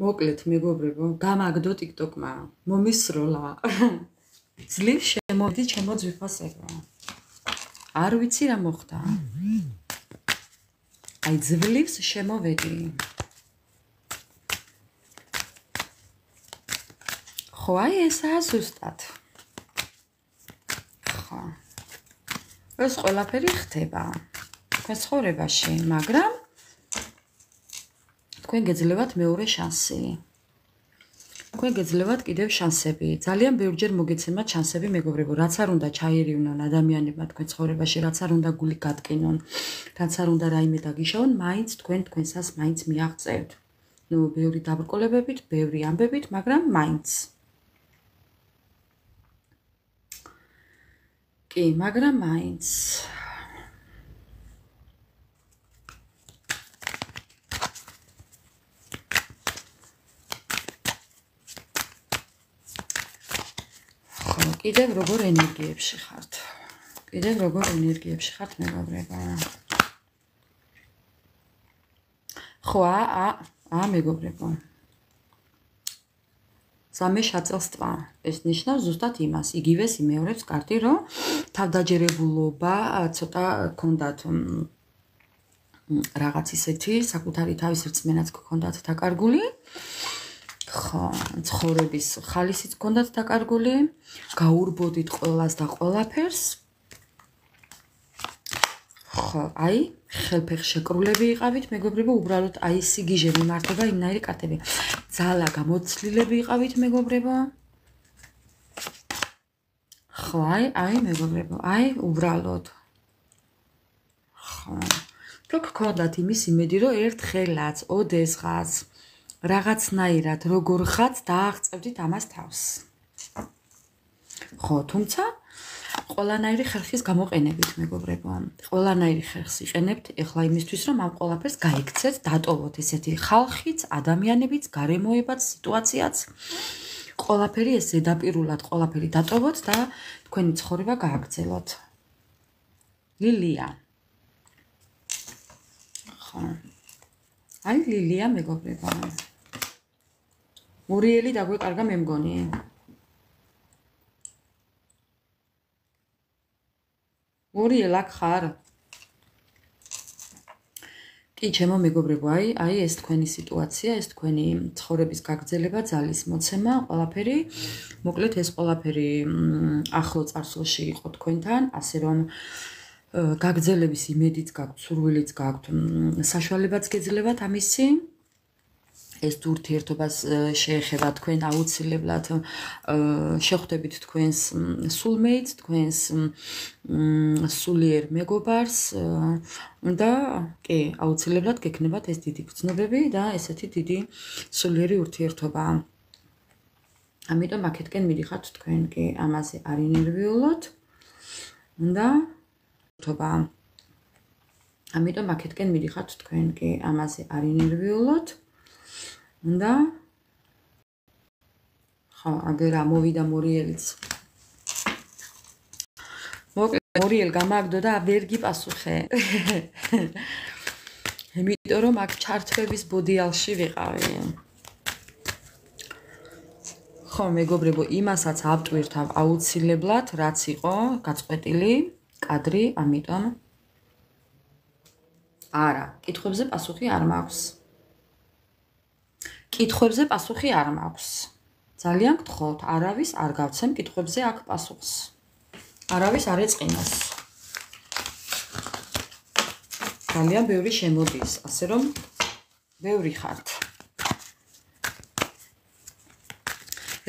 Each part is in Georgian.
მოკლედ მეგობრებო, გამაგდო TikTok-მა, მომისროლა. ძლივ შემოვიდი ჩემო ძვირფასებო. არ ვიცი რა მოხდა. აი ძლივს შემოვედი. ხო, აი ესაა ზუსტად. ხო. ეს ყველაფერი ხდება. თქვენ ცხოვრებაში, მაგრამ თქვენ გეძლევათ მეორე შანსი. თქვენ გეძლევათ კიდევ შანსები. ძალიან ბევრჯერ მოგეცემათ შანსები, მეგობრებო, რაც არ უნდა ჩაერივნონ ადამიანებმა თქვენ ცხოვრებაში, რაც არ უნდა გული გატკინონ, რაც არ უნდა რაიმე დაგიშაონ, მაინც თქვენ თქვენსას მაინც მიაღწევთ. ნუ ბევრი დაბრკოლებებით, ბევრი ამბებით, მაგრამ მაინც. კი, მაგრამ მაინც. კიდევ როგორ ენერგიებში ხართ? კიდევ როგორ ენერგიებში ხართ, მეგობრებო? ხო, მეგობრებო. სამე შაწელს ტვა. ეს ნიშნავს ზუსტად იმას, იგივეს იმეორებს კარტი, რომ თავდაჯერებულობა ცოტა გქონდათ რაღაც ისეთი საკუთარი თავის რწმენაც გქონდათ დაკარგული. ხო, ცხოვრების ხალისიც გქონდათ დაკარგული, გაურბოდით ყველას და ყველაფერს. ხო, აი, ხელფეხ შეკრულები იყავით, მეგობრებო, უბრალოდ აი სიგიჟე მიმართება იმნაირი კარტები. ძალა გამოცლილები იყავით, მეგობრებო. ხო, აი, მეგობრებო, აი, უბრალოდ. ხო. რო გქონდათ იმის იმედი, რომ ერთხელაც, ოდესღაც რაღაცნაირად როგორ ხაც დააღწევდით ამას თავს. ხო, თუმცა ყველანაირი ხერხის გამოყენებით, მეგობრებო. ყველანაირი ხერხს იყენებთ ეხლა იმისთვის, რომ ამ ყველაფერს გაიქცეთ, დატოვოთ ესეთი ხალხიც, ადამიანებიც, გარემოებაც, სიტუაციაც. ყველაფერი ეს ზედაპირულად ყველაფერი დატოვოთ და თქვენი ცხოვრება გააგრძელოთ. ლილია. ხო. აი ლილია, მეგობრებო. მურიელი დაგვეკარგა მე მგონი. მურიელ აქ ხარ? კი, ჩემო მეგობრებო, აი ეს თქვენი სიტუაცია, ეს თქვენი ცხოვრების გაგრძელება, ძალის მოცემა, ყველაფერი, მოკლედ ეს ყველაფერი ახლო წარსულში იყო თქვენთან, ასე რომ გაგრძელების იმედიც გაქვთ, სურვილიც გაქვთ, საშუალებაც გეძლევათ ამისი. ეს ურთიერთობას შეეხება თქვენ აუცილებლად შეხვდებით თქვენს soulmates, თქვენს სულიერ მეგობარს და კი, აუცილებლად გექნებათ ეს დიდი გრძნობები და ესეთი დიდი სულიერი ურთიერთობა. ამიტომ აქეთკენ მიდიხართ თქვენ კი ამაზე არ ინერვიულოთ და ამიტომ აქეთკენ მიდიხართ თქვენ კი ამაზე არ ინერვიულოთ და ხო, აგერა მოვიდა მორიელიც. მორიელ გამაგდო და ვერ გიპასუხე. იმიტომ რომ აქ ჩართვების ბოდიალში ვიყავი. ხო, მეგობრებო, იმასაც ავტვირთავ აუცილებლად, რაც იყო გაწყვეტილი კადრი, ამიტომ არა, კითხვებზე პასუხი არ მაქვს. კითხვებზე პასუხი არ მაქვს. ძალიან გთხოვთ, არავის არ გავცემ კითხვებზე აქ პასუხს. არავის არ ეწყინოს. ძალიან ბევრი შემოდის, ასე რომ ბევრი ხართ.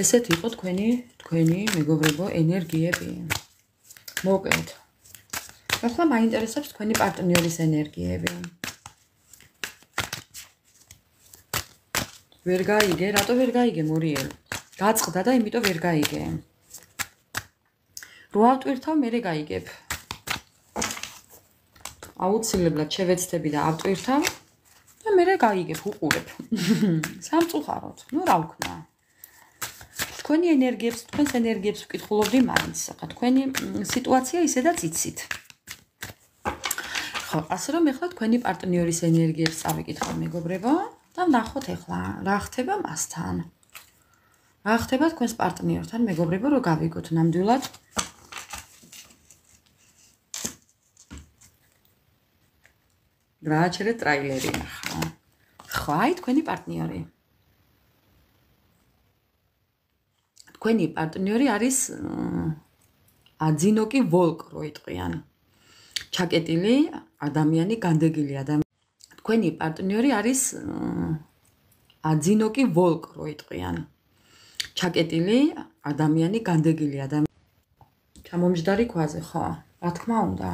ესეთ იყო თქვენი მეგობრებო ენერგიები. მოკლედ. ახლა მაინტერესებს თქვენი პარტნიორის ენერგიები. ვერ გაიგე, რატო ვერ გაიგე მორიელ? გაწყდა და იმიტომ ვერ გაიგე. რო ავტვირთავ, მერე გაიგებ. აუცილებლად შევეცდები და ავტვირთავ და მერე გაიგებ, უყურებ. სამწუხაროდ, ნუ რა ვქნა. თქვენი ენერგიებს, თქვენს ენერგიებს ვკითხულობდი მაინც, ხა თქვენი სიტუაცია ისედაც იცით. ხო, ასე რომ ეხლა თქვენი პარტნიორის ენერგიებს წავიკითხავ, მეგობრებო. და ვნახოთ ახლა რა ხდება მასთან. რა ხდება თქვენს პარტნიორთან, მეგობრებო, რომ გავიგოთ ნამდვილად. გააჩერეთ ტრაილერი ახლა. ხო, აი თქვენი პარტნიორი. თქვენი პარტნიორი არის აძინოკი ვოლკ რო იტყვიან. ჩაკეტილი ადამიანი, განდეგილი ადამიანი. თქვენი პარტნიორი არის აძინოკი ვოლკ რო იტყვიან. ჩაკეტილი ადამიანი, განდეგილი ადამიანი. ჩამომჯდარი ქვაზე, ხო? რა თქმა უნდა.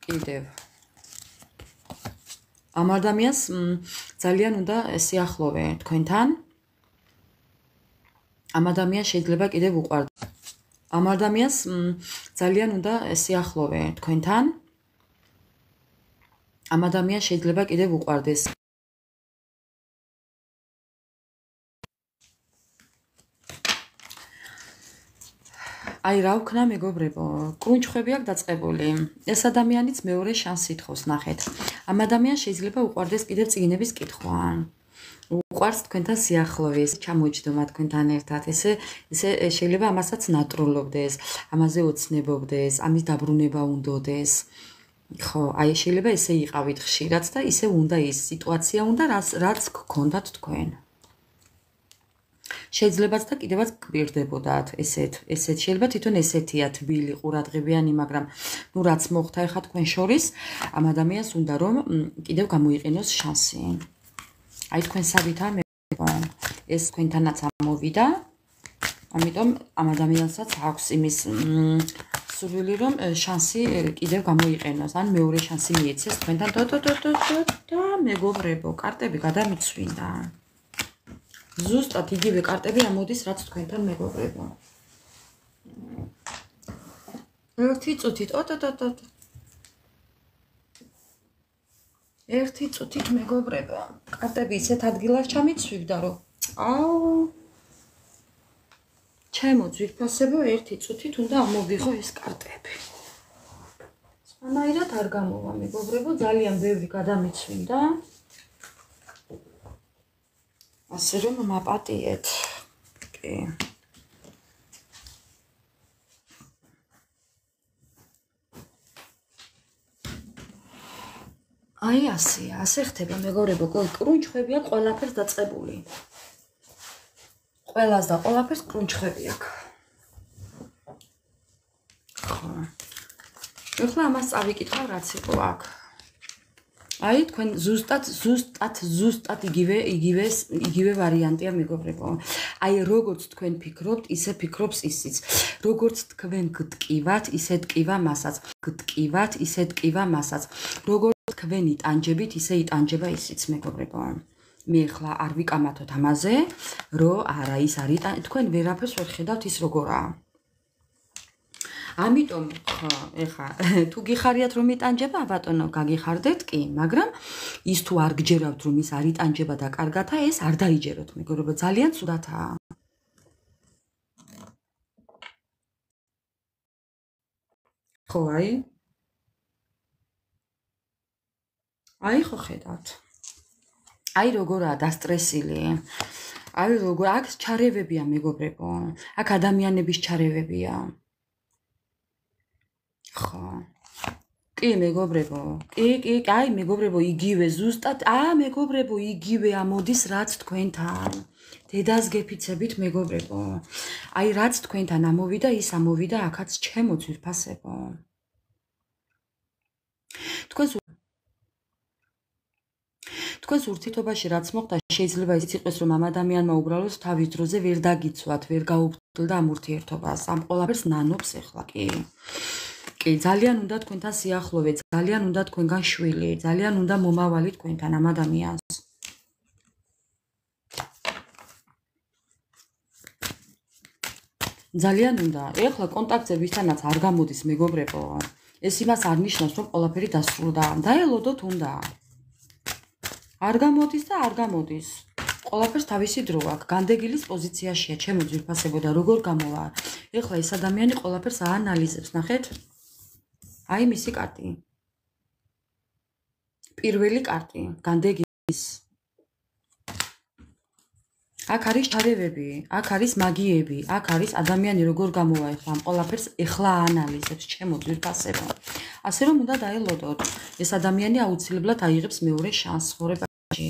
კიდევ ამ ადამიანს ძალიან უნდა სიახლოვე თქვენთან. ამ ადამიანს შეიძლება კიდევ უყვარდეთ. ამ ადამიანს ძალიან უნდა სიახლოვე თქვენთან. ამ ადამიანს შეიძლება კიდევ უყვარდეს. აი რა ვქნა მეგობრებო, კრუნჩხვები აქვს დაწყებული. ეს ადამიანიც მეორე შანსს ითხოვს, ნახეთ. ამ ადამიანს შეიძლება უყვარდეს კიდევ წიგნების კითხვა. უყვარს თქვენთან სიახლოვეს, ჩამოჯდომა თქვენთან ერთად. ესე შეიძლება ამასაც ნატრულობდეს, ამაზე ოცნებობდეს, ამის დაბრუნება უნდოდეს. ხო, აი შეიძლება ესე იყავით ხშირად და ისე უნდა ის სიტუაცია უნდა, რაც გქონდათ თქვენ. შეიძლებაც და კიდევაც გპირდებოდათ ესეთ შეიძლება თვითონ ესეთია თბილი ყურადღებიანი, მაგრამ ნუ რაც მოხდა ეხა თქვენ შორის, ამ ადამიანს უნდა რომ კიდევ გამოიყენოს შანსი. აი თქვენ საბითა ეს თქვენთანაც ამოვიდა, ამიტომ ამ ადამიანსაც აქვს იმის სურვილი რომ შანსი კიდევ გამოიყენოს, ან მეორე შანსი მიეცეს თქვენთან და მეგობრებო, კარტები გადამიცვიდა. ზუსტად იგივე კარტები ამოდის, რაც თქვენთან მეგობრებო. ერთი წუთით, ერთი წუთით მეგობრებო. კარტები ისეთ ადგილას ჩამიცვიდა, რომ ჩემო ძვირფასებო, ერთი წუთით უნდა ამოვიღო ეს კარტები. სანაირად არ გამოვა მეგობრებო, ძალიან ბევრი გადამიცვიდა. ასე რომ მაპატიეთ. კი. აი ასე ხდება მეგობრებო, კრუნჩხვები აქვს ყველაფერს დაწყებული. ყველას და ყველაფერს კრუნჩხვები აქვს. ხო. ეხლა ამას წავიკითხავ რაც იყო აქ. აი თქვენ ზუსტად იგივე ვარიანტია მეგობრებო. აი როგორც თქვენ ფიქრობთ, ისე ფიქრობს ისიც. როგორც თქვენ გტკივათ, ისე ტკივა მასაც. გტკივათ, ისე ტკივა მასაც. როგორც თქვენ იტანჯებით, ისე იტანჯება ისიც მეგობრებო. მე ახლა არ ვიკამათოთ ამაზე, რომ არა ის არის თქვენ ვერაფერს ვერ ხედავთ ის როგორაა. ამიტომ ხო, ეხა თუ გიხარიათ რომ იტანჯება, ბატონო, გაგიხარდეთ კი, მაგრამ ის თუ არ გჯერავთ რომ ის არ იტანჯება და კარგათა, ეს არ დაიჯეროთ, მეგობრებო, ძალიან ცუდათაა. ხო, აი ხო ხედავთ. აი როგორაა დასტრესილი. აი როგორ აქ ჩარევებია მეგობრებო. აქ ადამიანების ჩარევებია. ხო. კი მეგობრებო, კი, აი მეგობრებო, იგივე ზუსტად, მეგობრებო, იგივე ამოდის რაც თქვენთან. დედას გეფიცებით მეგობრებო. აი რაც თქვენთან ამოვიდა, ის ამოვიდა აქაც ჩემო ძვირფასებო. თქვენს ურთიერთობაში რაც მოხდა, შეიძლება ისიც იყოს, რომ ამ ადამიანმა უბრალოდ თავის დროზე ვერ დაგიცვათ, ვერ გაუფრთხილდა ამ ურთიერთობას. ამ ყველაფერს ნანობს ახლა, კი. კი, ძალიან უნდა თქვენთან სიახლოვე, ძალიან უნდა თქვენგან შვილი, ძალიან უნდა მომავალი თქვენთან ამ ადამიანს. ძალიან უნდა. ეხლა კონტაქტზე ვისთანაც არ გამოდის მეგობრებო. ეს იმას არ ნიშნავს, რომ ყველაფერი დასრულდა. დაელოდოთ უნდა. არ გამოდის და არ გამოდის. ყველაფერს თავისი დრო აქვს. განდეგილის პოზიციაშია, ჩემო ძვირფასებო და როგორ გამოვა. ეხლა ეს ადამიანი ყველაფერს აანალიზებს, ნახეთ? აი მისი კარტი. პირველი კარტი, განდეგის. აქ არის ჩარევები, აქ არის მაგიები, აქ არის ადამიანი როგორ გამოვა ეხლა ამ ყველაფერს ეხლა აანალიზებს ჩემო ძვირფასებო. ასე რომ უნდა დაელოდოთ. ეს ადამიანი აუცილებლად აიღებს მეორე შანსს ცხოვრებაში.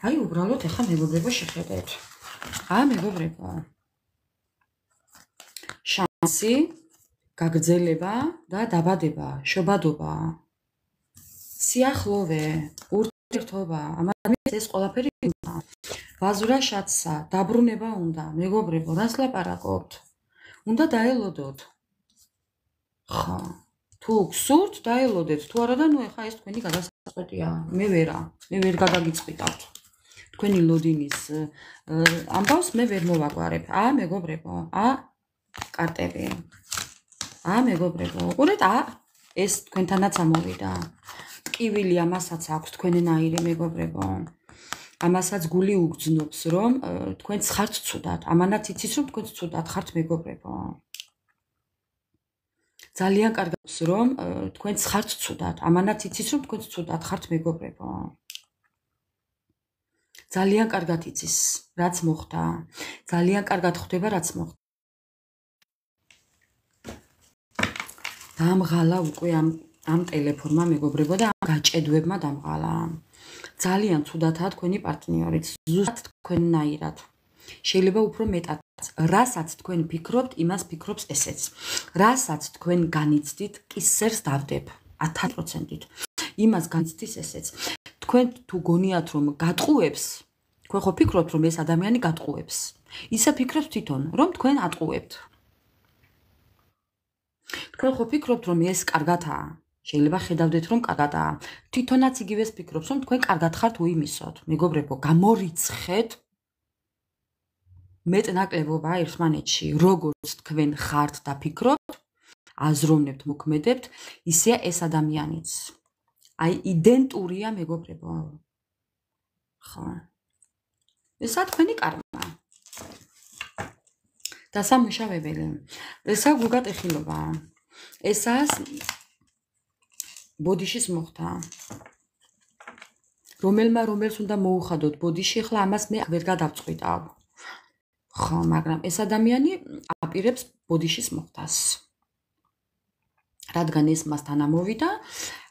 აი, უბრალოდ ეხლა მეგობრებო შეხედეთ. მეგობრებო. შანსი, გაგრძელება და დაბადება, შობადობა. სიახლოვე, ურთიერთობა, ამას ეს ყველაფერი უნდა. ვაზვრა შაცსა, დაბრუნება უნდა, მეგობრებო, რას ლაპარაკობთ? უნდა დაელოდოთ. ხო. თუ გსურთ, დაელოდეთ. თუ არა და ნუ ეხა ეს თქვენი გადასაწყვეტია. მე ვერ გაგაგიწყვიტავთ. თქვენი ლოდინის ამბავს მე ვერ მოვაგვარებ. მეგობრებო, კარტები. მეგობრებო, უყურეთ, ეს თქვენთანაც ამოვიდა. ტკივილი ამასაც აქვს თქვენნაირი მეგობრებო. ამასაც გული უგრძნობს, რომ თქვენც ხართ ცუდად. ამანაც იცის, რომ თქვენც ცუდად ხართ მეგობრებო. ძალიან კარგავს, რომ თქვენც ხართ ცუდად. ამანაც იცის, რომ თქვენც ცუდად ხართ მეგობრებო. ძალიან კარგად იცის, რაც მოხდა. ძალიან კარგად ხვდება, რაც მოხდა. დამღალა უკვე ამ ტელეფონმა მეგობრებო და ამ გაჭედვებმა დამღალა. ძალიან ცუდადაა თქვენი პარტნიორი, ზუსტად თქვენნაირად. შეიძლება უფრო მეტად. რასაც თქვენ ფიქრობთ, იმას ფიქრობს ესეც. რასაც თქვენ განიცდით, კისერს დავდებ 1000%. იმას განიცდის ესეც. თქვენ თუ გონიათ რომ გატყუებს, თქვენ ხო ფიქრობთ რომ ეს ადამიანი გატყუებს. ისე ფიქრობთ თვითონ, რომ თქვენ ატყუებთ. თქვენ ხო ფიქრობთ რომ ეს კარგადაა. შეიძლება ხედავდეთ რომ კარგადაა. თვითონაც იგივეს ფიქრობს რომ თქვენ კარგად ხართ უიმისოთ. მეგობრებო, გამორიცხეთ მეტნაკლებობა ერთმანეთში, როგორც თქვენ ხართ და ფიქრობთ, აზროვნებთ, მოქმედებთ, ისეა ეს ადამიანიც. იდენტურია მეგობრებო. ხო. ესა თქვენი კარმა. და სამუშავებელი. ესა გულგატეხილობა. ესა ბოდიშის მოხდა. რომელს უნდა მოუხადოთ ბოდიში, ახლა ამას მე ვერ გადავწყვიტავ. ხო, მაგრამ ეს ადამიანი აპირებს ბოდიშის მოხდას. რადგან ეს მასთან ამოვიდა,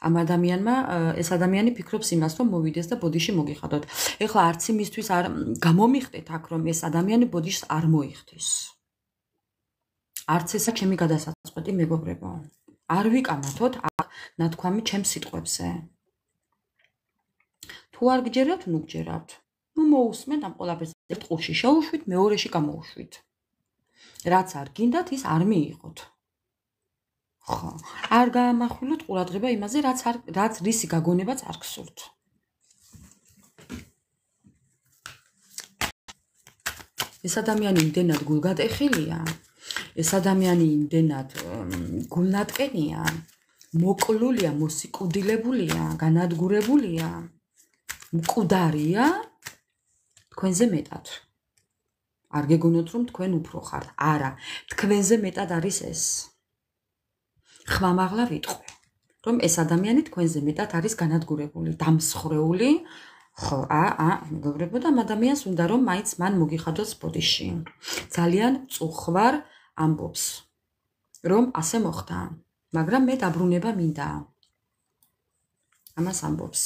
ამ ადამიანმა ეს ადამიანი ფიქრობს იმას, რომ მოვიდეს და ბოდიში მოგიხადოთ. ეხლა არც იმისთვის არ გამომიხდეთ აქ, რომ ეს ადამიანი ბოდიშს არ მოიხდის. არც ესა ჩემი გადასაწყვეტი მეგობრებო. არ ვიკამათოთ აქ ნათქვამი ჩემს სიტყვებზე. თუ არ გჯერებთ, ნუ გჯერებთ. ნუ მოусმენთ ამ ყველაფერს. ტყუში შეუშვით, მეორეში გამოუშვით. რაც არ გინდათ, ის არ მიიღოთ. ხო, არ გაამახვილოთ ყურადღება იმაზე, რაც რისი გაგონებაც არ გსურთ. ეს ადამიანი იმდენად გულგატეხილია, ეს ადამიანი იმდენად გულნატკენია, მოკლულია, მოსიკუდილებულია, განადგურებულია, მკვდარია თქვენზე მეტად. არ გეგონოთ რომ თქვენ უფრო ხართ. არა, თქვენზე მეტად არის ეს. ხმამაღლა ვიტყვი, რომ ეს ადამიანი თქვენზე მეტად არის განადგურებული, დამსხრეული. ხო, მეგობრებო, და ამ ადამიანს უნდა რომ მაინც მან მოგიხადოს ბოდიში. ძალიან წუხვარ ამბობს, რომ ასე მოხდა, მაგრამ მე დაბრუნება მინდა. ამას ამბობს.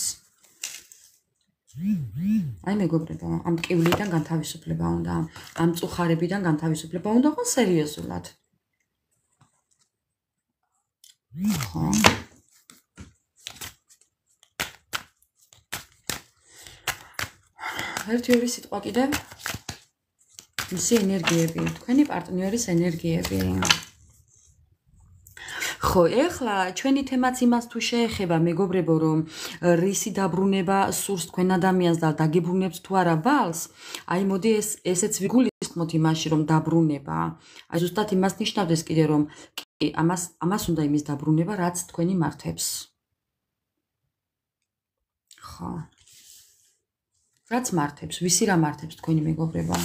მეგობრებო, ამ ტკივილიდან განთავისუფლება უნდა, ამ წუხარებიდან განთავისუფლება უნდა, ხო, სერიოზულად. ხო. ერთი-ორი სიტყვა კიდევ. მისი ენერგიები, თქვენი პარტნიორის ენერგიები. ხო, ეხლა ჩვენი თემაც იმას თუ შეეხება, მეგობრებო, რომ რისი დაბრუნება სურს თქვენ ადამიანს და დაგიბრუნებთ თუ არა ვალს, მოდი ესეც ვიგულისხმოთ იმაში, რომ დაბრუნება. ზუსტად იმას ნიშნავდეს კიდე, რომ ამას უნდა იმის დაბრუნება, რაც თქვენი მართებს. ხო. რაც მართებს, ვისი რა მართებს თქვენი მეგობრება.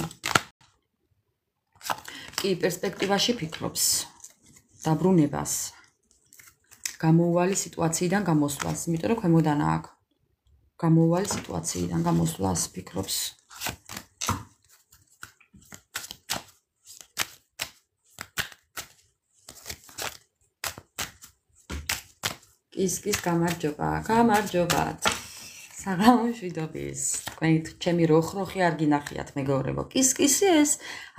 კი, პერსპექტივაში ფიქრობს დაბრუნებას. გამოუვალი სიტუაციიდან გამოსვლას, იმიტომ რომ ქვემოდანა აქ. გამოუვალი სიტუაციიდან გამოსვლას ფიქრობს. ის გამარჯობა, გამარჯობათ. საღამოშვიდობის. თქვენი ჩემი როხროხი არ გინახიათ მეგობრებო. კისკისი ეს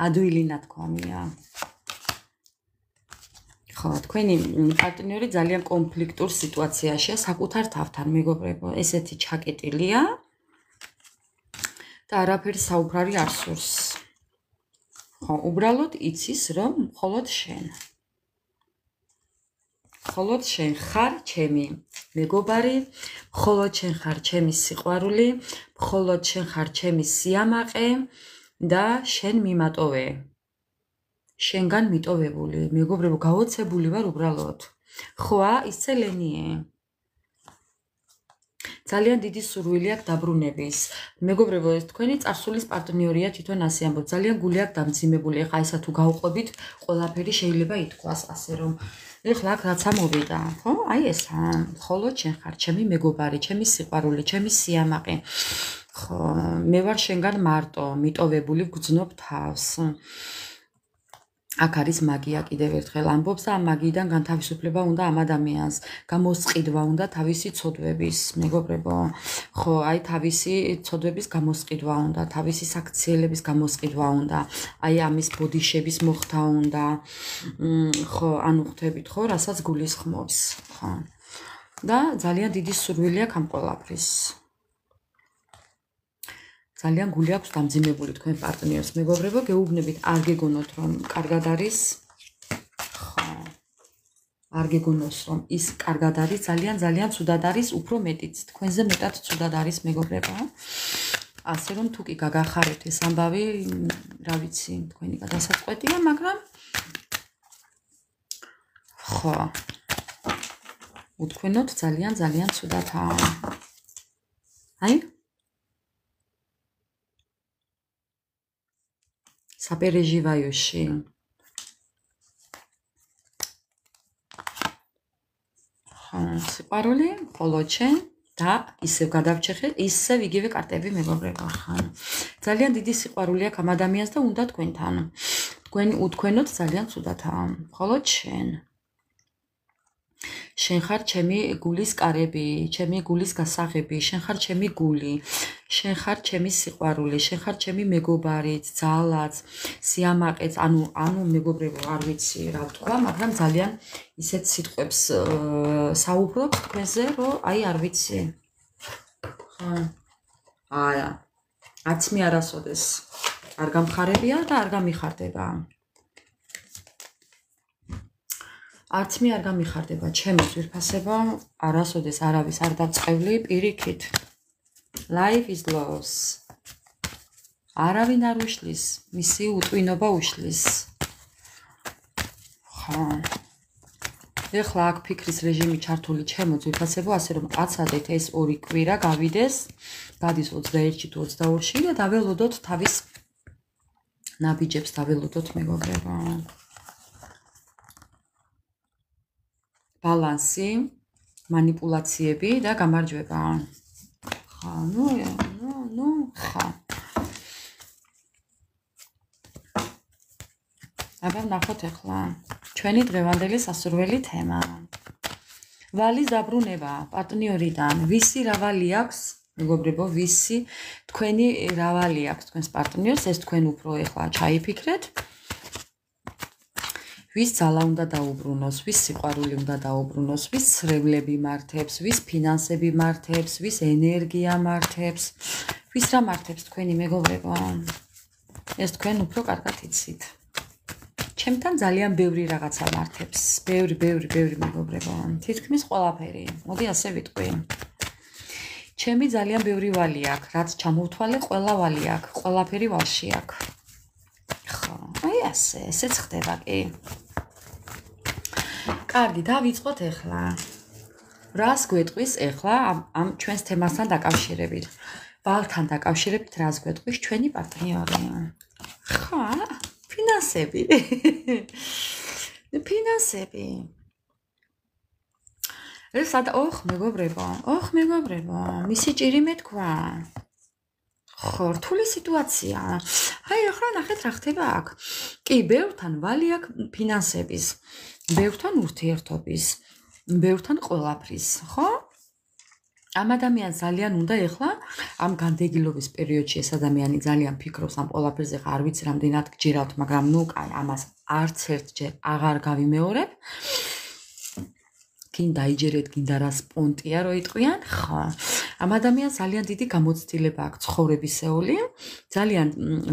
ადვილი ნათქვამია. ხო, თქვენი პარტნიორი ძალიან კონფლიქტურ სიტუაციაშია საკუთარ თავთან, მეგობრებო. ესეთი ჩაკეტილია და არაფერი საუბარი არ სურს. ხო, უბრალოდ იცის, რომ მხოლოდ შენ. მხოლოდ შენ ხარ ჩემი მეგობარი, მხოლოდ შენ ხარ ჩემი სიყვარული, მხოლოდ შენ ხარ ჩემი სიამაყე და შენ მიმატოვე. შენგან მიტოვებული, მეგობრებო, გაოცებული ვარ უბრალოდ. ხოა, ისცელენიე. ძალიან დიდი სურვილი აქვს დაბრუნების. მეგობრებო, ეს თქვენი წარსულის პარტნიორია, თვითონ ასე ამბობ. ძალიან გული აქვს დამძიმებული. ეხლა ისა თუ გავყვებით, ყველაფერი შეიძლება ითქვას ასე რომ ეხლა აქ რაცა მოვიდა, ხო? აი ესა, მხოლოდ შენ ხარ ჩემი მეგობარი, ჩემი სიყვარული, ჩემი სიამაყე. ხო, მე ვარ შენგან მარტო, მიტოვებული ვგრძნობ თავს. აქ არის მაგია კიდევ ერთხელ ამბობს და ამ მაგიიდან განთავისუფლება უნდა ამ ადამიანს, გამოსყიდვა უნდა თავისი ცოდვების, მეგობრებო. ხო, აი თავისი ცოდვების გამოსყიდვა უნდა, თავისი საქციელების გამოსყიდვა უნდა, აი ამის ბოდიშების მოხდა უნდა. ხო, ანუ ხვდებით ხო, რასაც გულისხმობს, ხო. და ძალიან დიდი სურვილი აქვს ამ ყველაფრის. ძალიან გული აქვს დამძიმებული თქვენ პარტნიორს, მეგობრებო, გეუბნებით, არ გეგონოთ რომ კარგად არის. ხო. არ გეგონოს რომ ის კარგად არის, ძალიან ცუდად არის, უფრო მეტიც, თქვენზე მეტად ცუდად არის, მეგობრებო. ასე რომ თუ კი გაგახარეთ ეს ამბავი, რა ვიცი, თქვენი გადასაწყვეტია, მაგრამ ხო. უთქვენოთ ძალიან ცუდადაა. აი საპერეჟივაიოში. სიყვარული, მხოლოდ შენ და ისევ გადავჩეხე, ისევ იგივე კარტები მეგობრებო, ხო. ძალიან დიდი სიყვარული აქვს ამ ადამიანს და უნდა თქვენთან. თქვენ უთქვენოთ ძალიან ცუდადაა, მხოლოდ შენ. შენ ხარ ჩემი გულის კარები, ჩემი გულის გასაღები, შენ ხარ ჩემი გული, შენ ხარ ჩემი სიყვარული, შენ ხარ ჩემი მეგობარიც, ძალაც, სიამაყეც, ანუ მეგობრებო, არ ვიცი რა ვთქვა, მაგრამ ძალიან ისეთ სიტყვებს საუბრობ თქვენზე, რომ აი არ ვიცი. ხო. არა. არც მე არასოდეს არ გამხარებია და არ გამიხარდება. არც მე არ გამიხარდება ჩემი ძვირფასება, არასოდეს არავის არ დავწყევლი პირიქით. Life is loss. არავინ არ უშლის, მისი უტვინობა უშლის. ხო. ეხლა აქ ფიქრის რეჟიმი ჩართული ჩემო ძვირფასებო, ასე რომ აცადეთ ეს ორი კვირა გავიდეს, გადის 21-ში თუ 22-ში და დაველოდოთ თავის ნაბიჯებს დაველოდოთ მეგობრებო. ბალანსი, манипуляციები და გამარჯვება. ხა, ხა. აბა ნახოთ ახლა ჩვენი დღევანდელი სასურველი თემა. ვალის დაბრუნება პარტნიორიდან. ვისი რავალი აქვს, მეგობრებო, ვისი თქვენი რავალი აქვს თქვენს პარტნიორს, ეს თქვენ უფრო ახლა ჩაიფიქრეთ. ვის ძალა უნდა დაუბრუნოს, ვის სიყვარული უნდა დაუბრუნოს, ვის ცრებლები მართებს, ვის ფინანსები მართებს, ვის ენერგია მართებს, ვის რა მართებს თქვენი მეგობრებო. ეს თქვენ უფრო კარგად იცით. ჩემთან ძალიან ბევრი რაღაცა მართებს, ბევრი მეგობრებო. თითქმის ყველაფერი. მოდი ასე ვიტყვი. ჩემი ძალიან ბევრი ვალი აქვს, რაც ჩამოვთვალე, ყველა ვალი აქვს, ყველაფერი ვალში აქვს. ხო, აი ესეც ხდება კი. კარგი, დავიწყოთ ახლა. რას გვეტყვის ახლა ამ ჩვენს თემასთან დაკავშირებით? ვალთან დაკავშირებით რას გვეტყვის ჩვენი პარტნიორი? ხო, ფინანსები. ფინანსები. ეს მეგობრებო, მისი ჭირი მეთქვა. ხო, რთული სიტუაცია. აი, ახლა ნახეთ რა ხდება აქ. კი, ბევრთან ვალი აქ ფინანსების, ბევრთან ურთიერთობის, ბევრთან ყველაფრის, ხო? ამ ადამიანს ძალიან უნდა ეხლა ამ განდეგილობის პერიოდში ეს ადამიანი ძალიან ფიქრობს ამ ყველაფერზე, ხა არ ვიცი რამდენად გჯერავთ, მაგრამ ნუ კაი, ამას არც ერთჯერ აღარ გავიმეორებ. გინდა იჯერეთ, გინდა რა სპონტია რო იტყვიან, ხო. ამ ადამიანს ძალიან დიდი გამოცდილება აქვს ცხოვრებისეული, ძალიან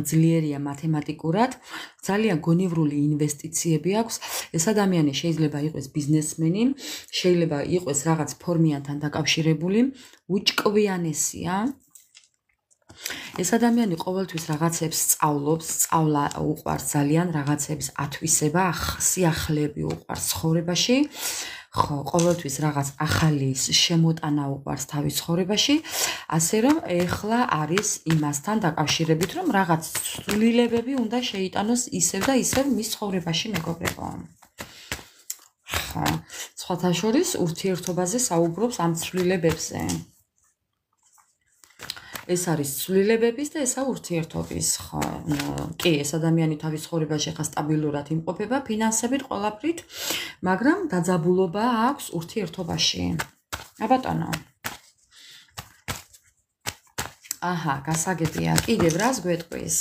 ძლიერია მათემატიკურად, ძალიან გონივრული ინვესტიციები აქვს. ეს ადამიანი შეიძლება იყოს ბიზნესმენი, შეიძლება იყოს რაღაც ფორმიანთან დაკავშირებული, უჭკვიანესია. ეს ადამიანი ყოველთვის რაღაცებს სწავლობს, სწავლა უყვარს ძალიან, რაღაცების ათვისება, სიახლეები უყვარს ცხოვრებაში. ხო, ყოველთვის რაღაც ახალი შემოტანა უყვარს თავის ცხოვრებაში, ასე რომ ეხლა არის იმასთან დაკავშირებით, რომ რაღაც ცვლილებები უნდა შეიტანოს ისევ და ისევ მის ცხოვრებაში, მეგობრებო. ხო, სხვათა შორის ურთიერთობაზე საუბრობს ამ ცვლილებებზე. ეს არის ცვლილებების და ესა ურთიერთობის, ხო. კი, ეს ადამიანი თავის ცხოვრებაში ხა სტაბილურად იმყოფება, ფინანსებით, ყველაფრით, მაგრამ დაძაბულობა აქვს ურთიერთობაში. აბატონო. აჰა, გასაგებია. კიდევ რას გვეტყვის?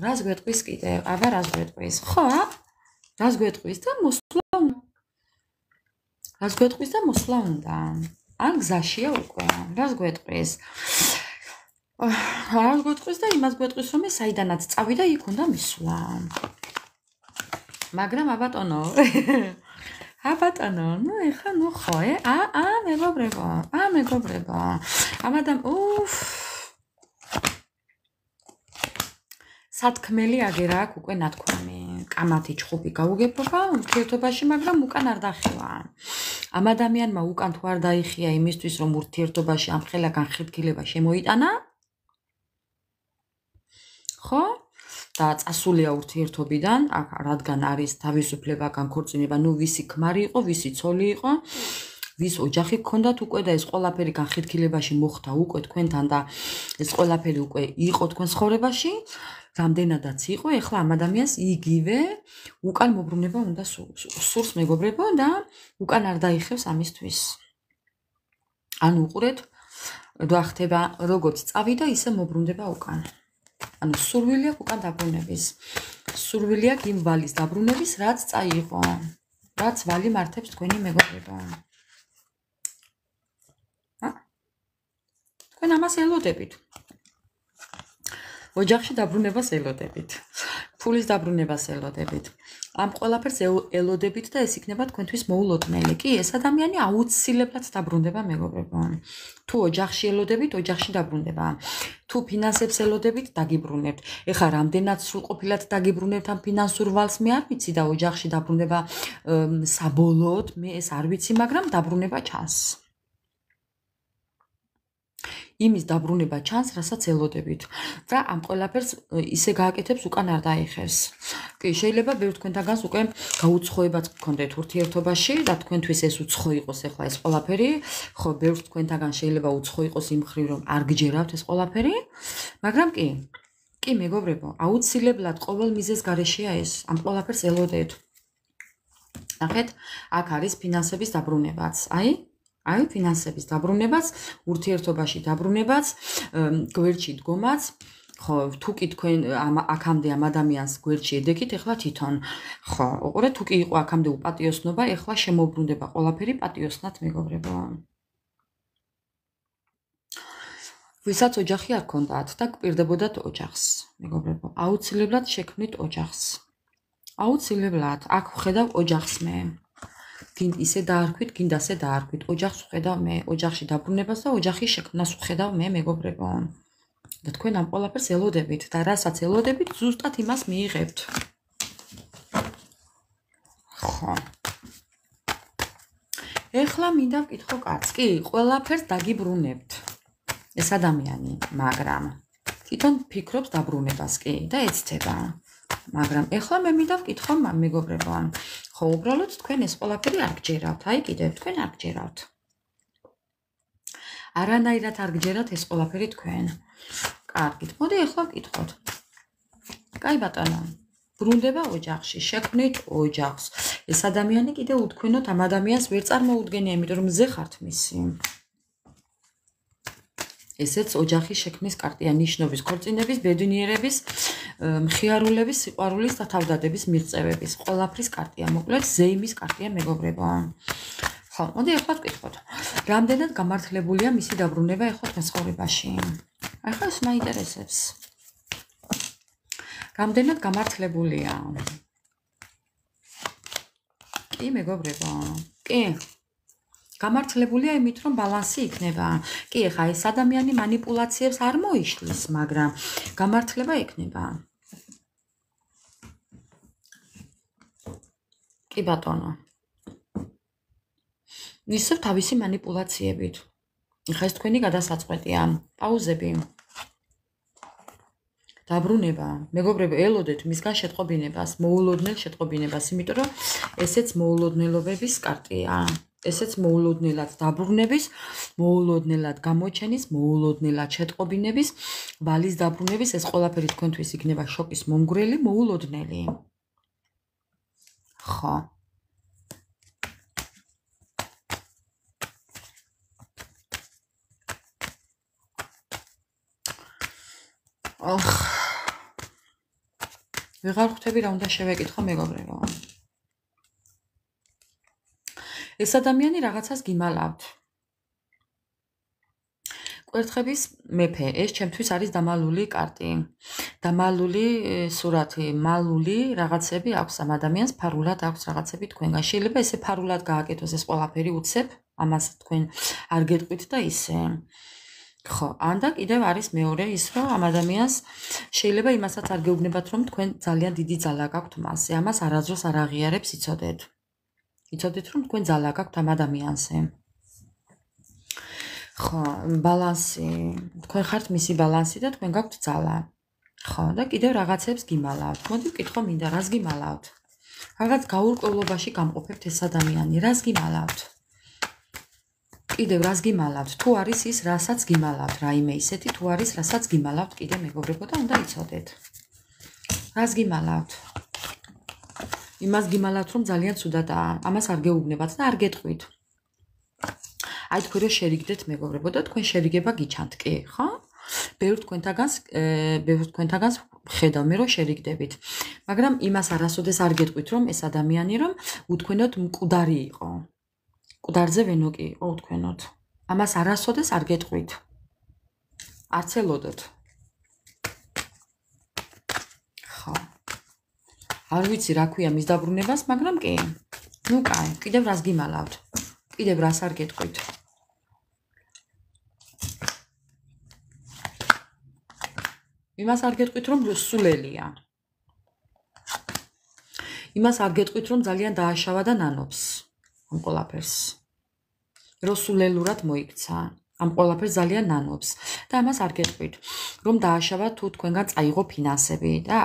რას გვეტყვის კიდევ? აბა რას გვეტყვის? ხო? რას გვეტყვის და მოსვლა უნდა? რას გვეტყვის და მოსვლა უნდა? ან გზაშია უკვე? რას გვეტყვის? რას გვეტყვის და იმას გვეტყვის, რომ საიდანაც წავიდა, იქ უნდა მისვლა. მაგრამ აბატონო, ნუ ეხა ნუ ხო, მეგობრებო. სათქმელი აგერა აქ უკვე ნათქვამი. კამათი ჩხუბი გაუგებობა ურთიერთობაში, მაგრამ უკან არ დახევა. ამ ადამიანმა უკან თუ არ დაიხია იმისთვის, რომ ურთიერთობაში ამ ხელა განხეთქილება შემოიტანა, ხო? და წასულია ურთიერთობიდან, რადგან არის თავისუფლება, განქორწინება, ნუ ვისი ქმარი იყო, ვისი ცოლი იყო, ვის ოჯახი გქონდათ უკვე და ეს ყველაფერი განხეთქილებაში მოხდა უკვე თქვენთან და ეს ყველაფერი უკვე იყო თქვენ ცხოვრებაში, რამდენადაც იყო, ეხლა ამ ადამიანს იგივე უკან მობრუნება უნდა სურს, მეგობრებო, და უკან არ დაიხევს ამისთვის. ანუ უყურეთ, რა ხდება, როგორც წავიდა, ისე მობრუნდება უკან. ანუ სურვილი აქვს უკან დაბრუნების. სურვილი აქვს იმ ვალის დაბრუნების, რაც წაიღო. რაც ვალი მართებს თქვენი მეგობრებო. თქვენ ამას ელოდებით. ოჯახში დაბრუნებას ელოდებით. ფულის დაბრუნებას ელოდებით. ამ ყველაფერს ელოდებით და ეს იქნება თქვენთვის მოულოდნელი. კი, ეს ადამიანი აუცილებლად დაბრუნდება, მეგობრებო. თუ ოჯახში ელოდებით, ოჯახში დაბრუნდება. თუ ფინანსებს ელოდებით, დაგიბრუნებთ. ეხლა რამდენად სრულყოფილად დაგიბრუნებთ ამ ფინანსურ ვალს, მე არ ვიცი და ოჯახში დაბრუნება საბოლოოდ, მე ეს არ ვიცი, მაგრამ დაბრუნება ჩანს. იმის დაბრუნება ჩანს, რასაც ელოდებით და ამ ყველაფერს ისე გააკეთებს, უკან არ დაიხევს. კი, შეიძლება ბევრ თქვენთაგანს უკვე გაუცხოებაც გქონდეთ ურთიერთობაში და თქვენთვის ეს უცხო იყოს ახლა ეს ყველაფერი, ხო, ბევრ თქვენთაგან შეიძლება უცხო იყოს იმ მხრივ, რომ არ გჯერავთ ეს ყველაფერი, მაგრამ კი, მეგობრებო, აუცილებლად ყოველ მიზეზს გარეშეა ეს, ამ ყველაფერს ელოდეთ. ნახეთ, აქ არის ფინანსების დაბრუნებაც, აი, ფინანსების დაბრუნებაც, ურთიერთობაში დაბრუნებაც, გვერდში დგომაც, ხო, თუ კი თქვენ აქამდე ამ ადამიანს გვერდში ედექით, ეხლა თვითონ, ხო, უყურეთ, თუ კი იყო აქამდე უპატიოსნობა, ეხლა შემოbrunდება ყველაფერი პატიოსნად, მეგობრებო. ვისაც ოჯახი არ ქონდათ და გპირდებოდათ ოჯახს, მეგობრებო, აუცილებლად შექმნით ოჯახს. აუცილებლად, აქ ვხედავ ოჯახს მე. გინდა ისე დაარქვით, გინდა ასე დაარქვით. ოჯახს ვხედავ მე, ოჯახში დაბრუნებას და ოჯახის შექმნას ვხედავ მე, მეგობრებო. და თქვენ ამ ყველაფერს ელოდებით და რასაც ელოდებით, ზუსტად იმას მიიღებთ. ხო. ეხლა მინდა ვკითხო კაცს. კი, ყველაფერს დაგიბრუნებთ. ეს ადამიანი, მაგრამ თვითონ ფიქრობს დაბრუნებას, კი, და ეცდება. მაგრამ ეხლა მე მინდა ვკითხო მეგობრებო, ხო უბრალოდ თქვენ ეს ყველაფერი არ გჯერავთ, აი კიდევ თქვენ არ გჯერავთ. არანაირად არ გჯერათ ეს ყველაფერი თქვენ. კარგით, მოდი ეხლა ვკითხოთ. კაი ბატონო, ბრუნდება ოჯახში, შექმნით ოჯახს. ეს ადამიანი კიდე უთქვენოთ ამ ადამიანს ვერ წარმოუდგენია, იმიტომ რომ მზე ხართ მისი. ესეც ოჯახის შექმნის კარტია, ნიშნობის, ქორწინების, ბედნიერების, მხიარულების, სიყვარულის და თავდადების მიღწევების, ყველაფრის კარტია, მოკლედ ზეიმის კარტია მეგობრებო. ხო, მოდი ახლა ვკითხოთ. რამდენად გამართლებულია მისი დაბრუნება ახლა თქვენ ცხოვრებაში? ახლა ეს მაინტერესებს. რამდენად გამართლებულია? კი, მეგობრებო. კი. გამართლებულია იმით, რომ ბალანსი იქნება. კი, ხა ეს ადამიანი манипуляციებს არ მოიშლის, მაგრამ გამართლება იქნება. კი ბატონო. ისევ თავისი манипуляციებით. ხა ეს თქვენი გადასაწყვეტია. პაუზები. დაბრუნება. მეგობრებო, ელოდეთ მისგან შეტყობინებას, მოულოდნელ შეტყობინებას, იმიტომ რომ ესეც მოულოდნელობების კარტია. ესეც მოულოდნელად დაბრუნების, მოულოდნელად გამოჩენის, მოულოდნელად შეტყობინების, ვალის დაბრუნების, ეს ყველაფერი თქვენთვის იქნება შოკის მომგვრელი, მოულოდნელი. ხო. ვეღარ ხვდები რა უნდა შევეკითხო მეგობრებო. ეს ადამიანი რაღაცას გიმალავთ. კვერთხების მეფე, ეს ჩემთვის არის დამალული კარტი. დამალული სურათი, მალული რაღაცები აქვს ამ ადამიანს, ფარულად აქვს რაღაცები თქვენგან. შეიძლება ესე ფარულად გააკეთოს ეს ყველაფერი უცებ, ამას თქვენ არ გეტყვით და ისე. ხო, ანდა კიდევ არის მეორე ის, რომ ამ ადამიანს შეიძლება იმასაც არ გეუბნებათ, რომ თქვენ ძალიან დიდი ძალა გაქვთ მასზე, ამას არაზრს არ აღიარებს, იცოდეთ. იცოდეთ, რომ თქვენ ძალა გაქვთ ამ ადამიანზე. ხო, ბალანსი, თქვენ ხართ მისი ბალანსი და თქვენ გაქვთ ძალა. ხო, და კიდევ რაღაცებს გიმალავთ. მოდი ვკითხო მინდა, რას გიმალავთ? რაღაც გაურკვევლობაში გამყოფებთ ეს ადამიანი, რას გიმალავთ? კიდევ რას გიმალავთ? თუ არის ის, რასაც გიმალავთ, რაიმე ისეთი თუ არის, რასაც გიმალავთ, კიდე მეგობრებო და უნდა იცოდეთ. რას გიმალავთ? იმას გიმალავთ, რომ ძალიან ცუდადაა. ამას არ გეუბნებათ და არ გეტყვით. აი თქვენ რო შერიგდეთ მეგობრებო და თქვენ შერიგება გიჩანთ, კი, ხო? ბევრ თქვენთაგანს ხედავ მე რომ შერიგდებით. მაგრამ იმას არასოდეს არ გეტყვით, რომ ეს ადამიანი რომ უთქვენოთ მკვდარი იყო. მკვდარზე ვენოკი იყო უთქვენოთ. ამას არასოდეს არ გეტყვით. არც ელოდოთ. ხო. არ ვიცი რა ქვია მის დაბრუნებას, მაგრამ კი. ნუ კაი, კიდევ რას გიმალავთ? კიდევ რას არ გეტყვით? იმას არ გეტყვით, რომ სულელია. იმას არ გეტყვით, რომ ძალიან დააშავა და ნანობს ამ ყველაფერს. რომ სულელურად მოიქცა. ამ ყველაფერს ძალიან ნანობს და ამას არ გეტყვით, რომ დააშავა თუ თქვენგან წაიღო ფინანსები და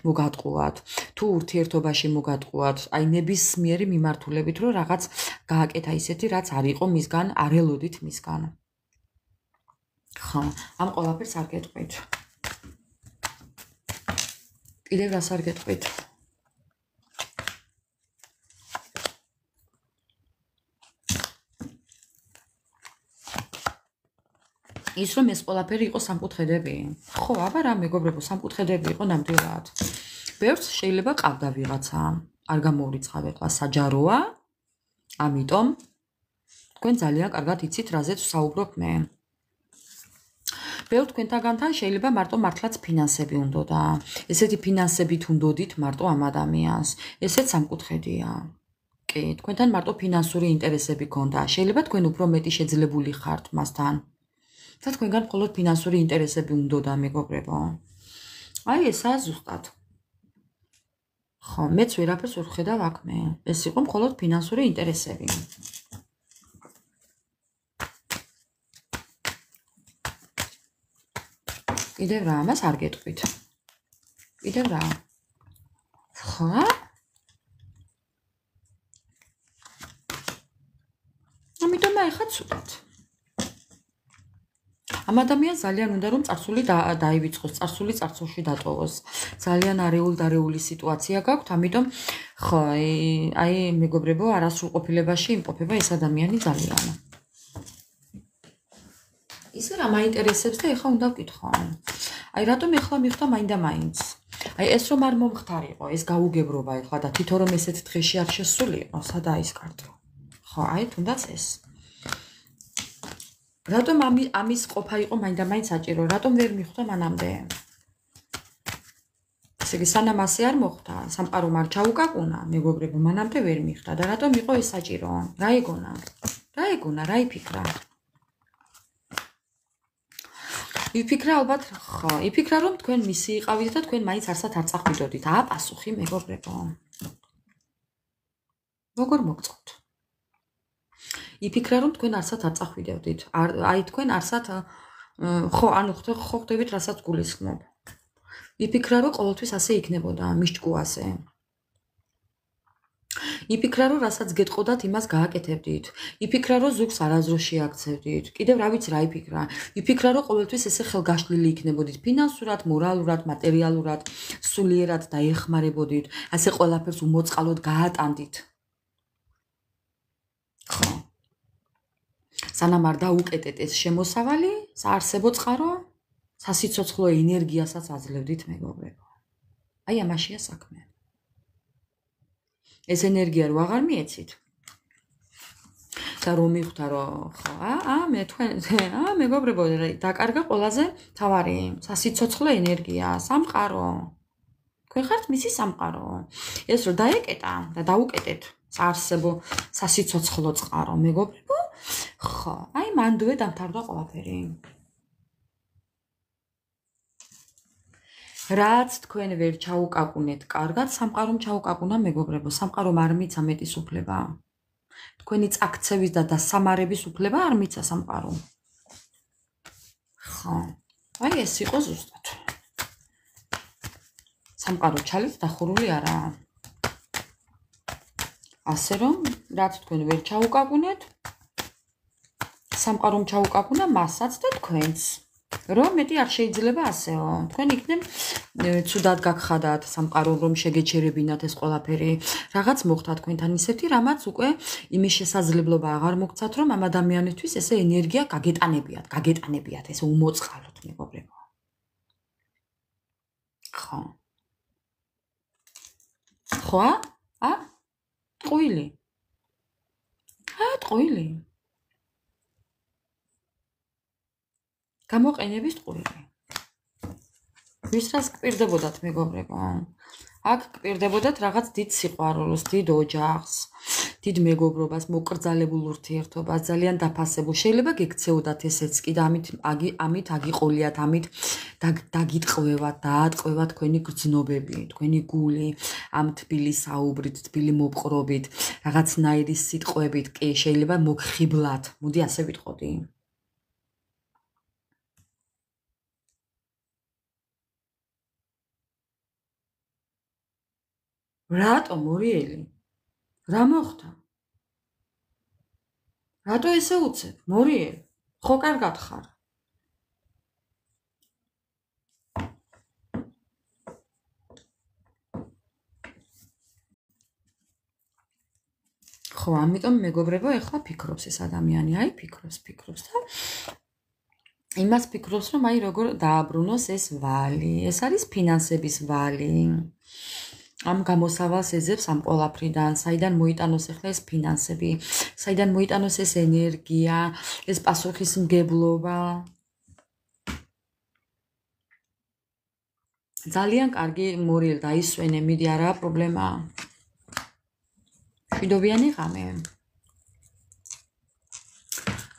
მოგატყუათ, თუ ურთიერთობაში მოგატყუათ, აი ნებისმიერი მიმართულებით, რომ რაღაც გააკეთა ისეთი, რაც არ იყო მისგან, არ ელოდით მისგან. ხო, ამ ყველაფერს არ გეტყვით. კიდევ რას არ გეტყვით? ის რომ ეს ყველაფერი იყო სამკუთხედები. ხო, აბა რა მეგობრებო, სამკუთხედები იყო ნამდვილად. ბევრს შეიძლება ყავდა ვიღაცა. არ გამოვრიცხავ ეხლა საჯაროა. ამიტომ თქვენ ძალიან კარგად იცით, რაზეც ვსაუბრობ მე. ბევრ თქვენთაგანთან შეიძლება მარტო მართლაც ფინანსები უნდოდა. ესეთი ფინანსებით უნდოდით მარტო ამ ადამიანს. ესეც სამკუთხედია. კი, თქვენთან მარტო ფინანსური ინტერესები გქონდა. შეიძლება თქვენ უფრო მეტი შეძლებული ხართ მასთან. და თქვენგან მხოლოდ ფინანსური ინტერესები უნდოდა მეგობრებო. აი ესაა ზუსტად. ხო, მეც ვერაფერს ვერ ვხედავ აქ მე. ეს იყო მხოლოდ ფინანსური ინტერესები. კიდევ რა, ამას არ გეტყვით. კიდევ რა. ხო? ამიტომ ახლა ცუდად. ამ ადამიანს ძალიან უნდა რომ წარსული დაივიწყოს, წარსული წარსულში დატოვოს. ძალიან არეული სიტუაცია გაქვთ, ამიტომ ხო, აი მეგობრებო, არასრულყოფილებაში იმყოფება ეს ადამიანი ძალიან. ისე რა მაინტერესებს და ეხლა უნდა ვკითხო. აი რატომ ეხლა მიხვდა მაინდა-მაინც? აი ეს რომ არ მომხდარიყო, ეს გაუგებრობა ეხლა და თვითონ რომ ესეთ დღეში არ შესულიყო, სადაა ის კარტო? ხო, აი თუნდაც ეს. რატომ ამის ყოფა იყო მაინდა-მაინც საჭირო? რატომ ვერ მიხვდა მანამდე? ესე იგი სანამ ასე არ მოხდა, სამყარომ არ ჩაუკაკუნა, მეგობრებო, მანამდე ვერ მიხვდა და რატომ იყო ეს საჭირო? რა ეგონა? რა იფიქრა? იფიქრა ალბათ, ხო, იფიქრა რომ თქვენ მისი იყავით და თქვენ მაინც არსად არ წახვიდოდით. პასუხი, მეგობრებო. როგორ მოგწონთ? იფიქრა რომ თქვენ არსად არ წახვიდოდით. აი თქვენ არსად ხო, ანუ ხო ხდებით რასაც გულისხმობ. იფიქრა რომ ყოველთვის ასე იქნებოდა, მის ჭკუაზე. იფიქრა რომ რასაც გეტყოდათ, იმას გააკეთებდით. იფიქრა რომ ზუგს არაზროს შეაქცევდით. კიდევ რა ვიცი რა იფიქრა. იფიქრა რომ ყოველთვის ესე ხელგაშლილი იქნებოდით, ფინანსურად, მორალურად, მატერიალურად, სულიერად დაეხმარებოდით, ასე ყველაფერს უმოწყალოდ გაატანდით. ხო. სანამ არ დაუკეტეთ ეს შემოსავალი, საარსებო წყარო, სასიცოცხლო ენერგიასაც აძლევდით, მეგობრებო. აი ამაშია საქმე. ეს ენერგია რო აღარ მიეცით და რომ მიხვდა რომ ხო მე თქვენ მეგობრებო დაკარგა ყველაზე თავარი სასიცოცხლო ენერგია სამყარო თქვენ ხართ მისი სამყარო ეს რო დაეკეტა და დაუკეტეთ საარსებო სასიცოცხლო წყარო მეგობრებო ხო აი მანდვე დამთავრდა ყველაფერი რაც თქვენ ვერ ჩაუკაკუნეთ კარგად, სამყარომ ჩაუკაკუნა მეგობრებო, სამყარომ არ მიცა მეტის უფლება. თქვენი წაქცევის და დასამარების უფლება არ მიცა სამყარომ. ხო. აი ეს იყო ზუსტად. სამყარო ჩალით დახურული არაა. ასე რომ, რაც თქვენ ვერ ჩაუკაკუნეთ, სამყარომ ჩაუკაკუნა მასაც და თქვენც. რომ მეტი არ შეიძლება ასეო. თქვენ იქნებ ცუდად გაგხადათ სამყარომ რომ შეგეჩერებინათ ეს ყველაფერი. რაღაც მოხდა თქვენთან ისეთი, რამაც უკვე იმის შესაძლებლობა აღარ მოგცათ, რომ ამ ადამიანისთვის ესე ენერგია გაგეტანებიათ, ესე უმოწყალოთ, მეგობრებო. ხო. ხო? ტყუილი. ტყუილი. გამოყენების ტყუილი. ვის რას გპირდებოდათ მეგობრებო? აქ გპირდებოდათ რაღაც დიდ სიყვარულს, დიდ ოჯახს, დიდ მეგობრობას, მოკრძალებულ ურთიერთობას, ძალიან დაფასებულ. შეიძლება გექცეოდათ ესეც კი და ამით აგიყოლიათ, ამით დაგიტყვევათ, დაატყვევათ თქვენი გრძნობები, თქვენი გული, ამ თბილი საუბრით, თბილი მოპყრობით, რაღაცნაირი სიტყვებით, კი შეიძლება მოგხიბლათ. მოდი ასე ვიტყოდი. რატო მორიელი? რა მოხდა? რატო ესე უცებ? მორიელი? ხო კარგად ხარ? ხო, ამიტომ მეგობრებო, ეხლა ფიქრობს ეს ადამიანი, აი ფიქრობს და იმას ფიქრობს, რომ აი როგორ დააბრუნოს ეს ვალი. ეს არის ფინანსების ვალი. ამ გამოსავალს ეძებს ამ ყველაფრიდან, საიდან მოიტანოს ახლა ეს ფინანსები, საიდან მოიტანოს ეს ენერგია, ეს პასუხისმგებლობა. ძალიან კარგი მორიელ დაისვენე, მიდი არაა პრობლემა. შვიდობიანი ღამე.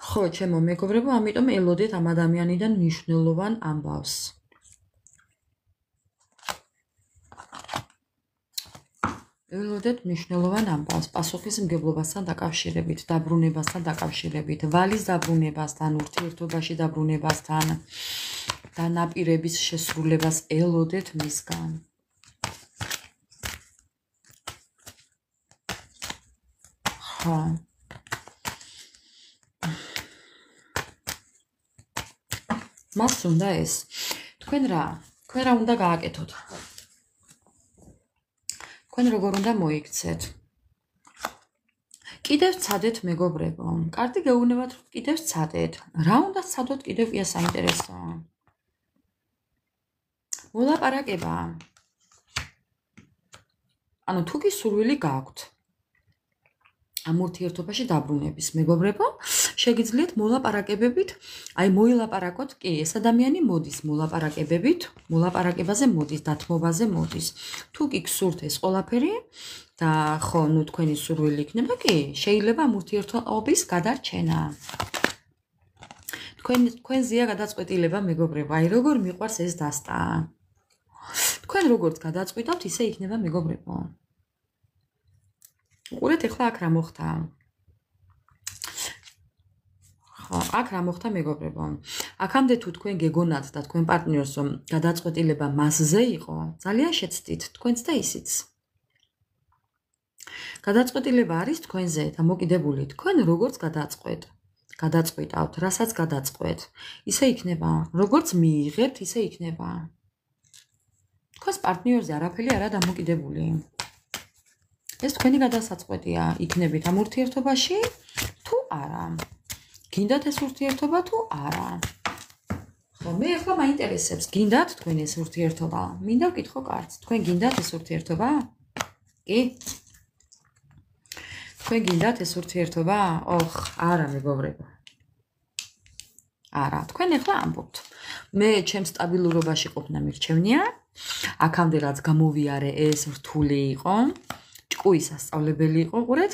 ხო, ჩემო მეგობრებო, ამიტომ ელოდეთ ამ ადამიანიდან მნიშვნელოვან ამბავს. ელოდეთ მნიშვნელოვან ამბავს პასუხისმგებლობასთან დაკავშირებით, დაბრუნებასთან დაკავშირებით, ვალის დაბრუნებასთან, ურთიერთობაში დაბრუნებასთან და ნაპირების შესრულებას ელოდეთ მისგან. ხო. მას უნდა ეს. თქვენ რა უნდა გააკეთოთ? თქვენ როგორ უნდა მოიქცეთ? კიდევ ცადეთ მეგობრებო. კარტი გეუბნებათ, რომ კიდევ ცადეთ. რა უნდა ცადოთ კიდევ კი საინტერესოა. მოლაპარაკება. ანუ თუ კი სურვილი გაქვთ ამ ურთიერთობაში დაბრუნების, მეგობრებო, შეგიძლიათ მოლაპარაკებებით, აი მოილაპარაკოთ, კი, ეს ადამიანი მოდის მოლაპარაკებებით, მოლაპარაკებაზე მოდის, დათმობაზე მოდის. თუ კი გსურთ ეს ყველაფერი და ხო, ნუ თქვენი სურვილი იქნება, კი, შეიძლება ამ ურთიერთობის გადარჩენა. თქვენზეა გადაწყვეტილება, მეგობრებო, აი როგორ მიყვარს ეს დასტა. თქვენ როგორც გადაწყვიტავთ, ისე იქნება, მეგობრებო. უყურეთ ახლა აქ რა მოხდა. ხო, აქ რა მოხდა მეგობრებო. აქამდე თუ თქვენ გეგონათ და თქვენ პარტნიორს რომ გადაწყვეტილება მასზე იყო, ძალიან შეცდით თქვენც და ისიც. გადაწყვეტილება არის თქვენზე და მოკიდებული თქვენ როგორც გადაწყვეტავთ, რასაც გადაწყვეტ, ისე იქნება. როგორც მიიღებთ, ისე იქნება. თქვენს პარტნიორზე არაფერი არა დამოკიდებული. ეს თქვენი გადასაწყვეტია, იქნებით ამ ურთიერთობაში თუ არა. გინდათ ეს ურთიერთობა თუ არა. ხო, მე ახლა მაინტერესებს, გინდათ თქვენ ეს ურთიერთობა? მინდა ვკითხო კარტს, თქვენ გინდათ ეს ურთიერთობა? კი? თქვენ გინდათ ეს ურთიერთობა? ოხ, არა მეგობრებო. არა, თქვენ ახლა ამბობთ. მე ჩემს სტაბილურობაში ყოფნა მირჩევნია. აქამდე რაც გამოვიარე ეს რთული იყო. ჭკუის ასწავლებელი იყო, ყურეთ.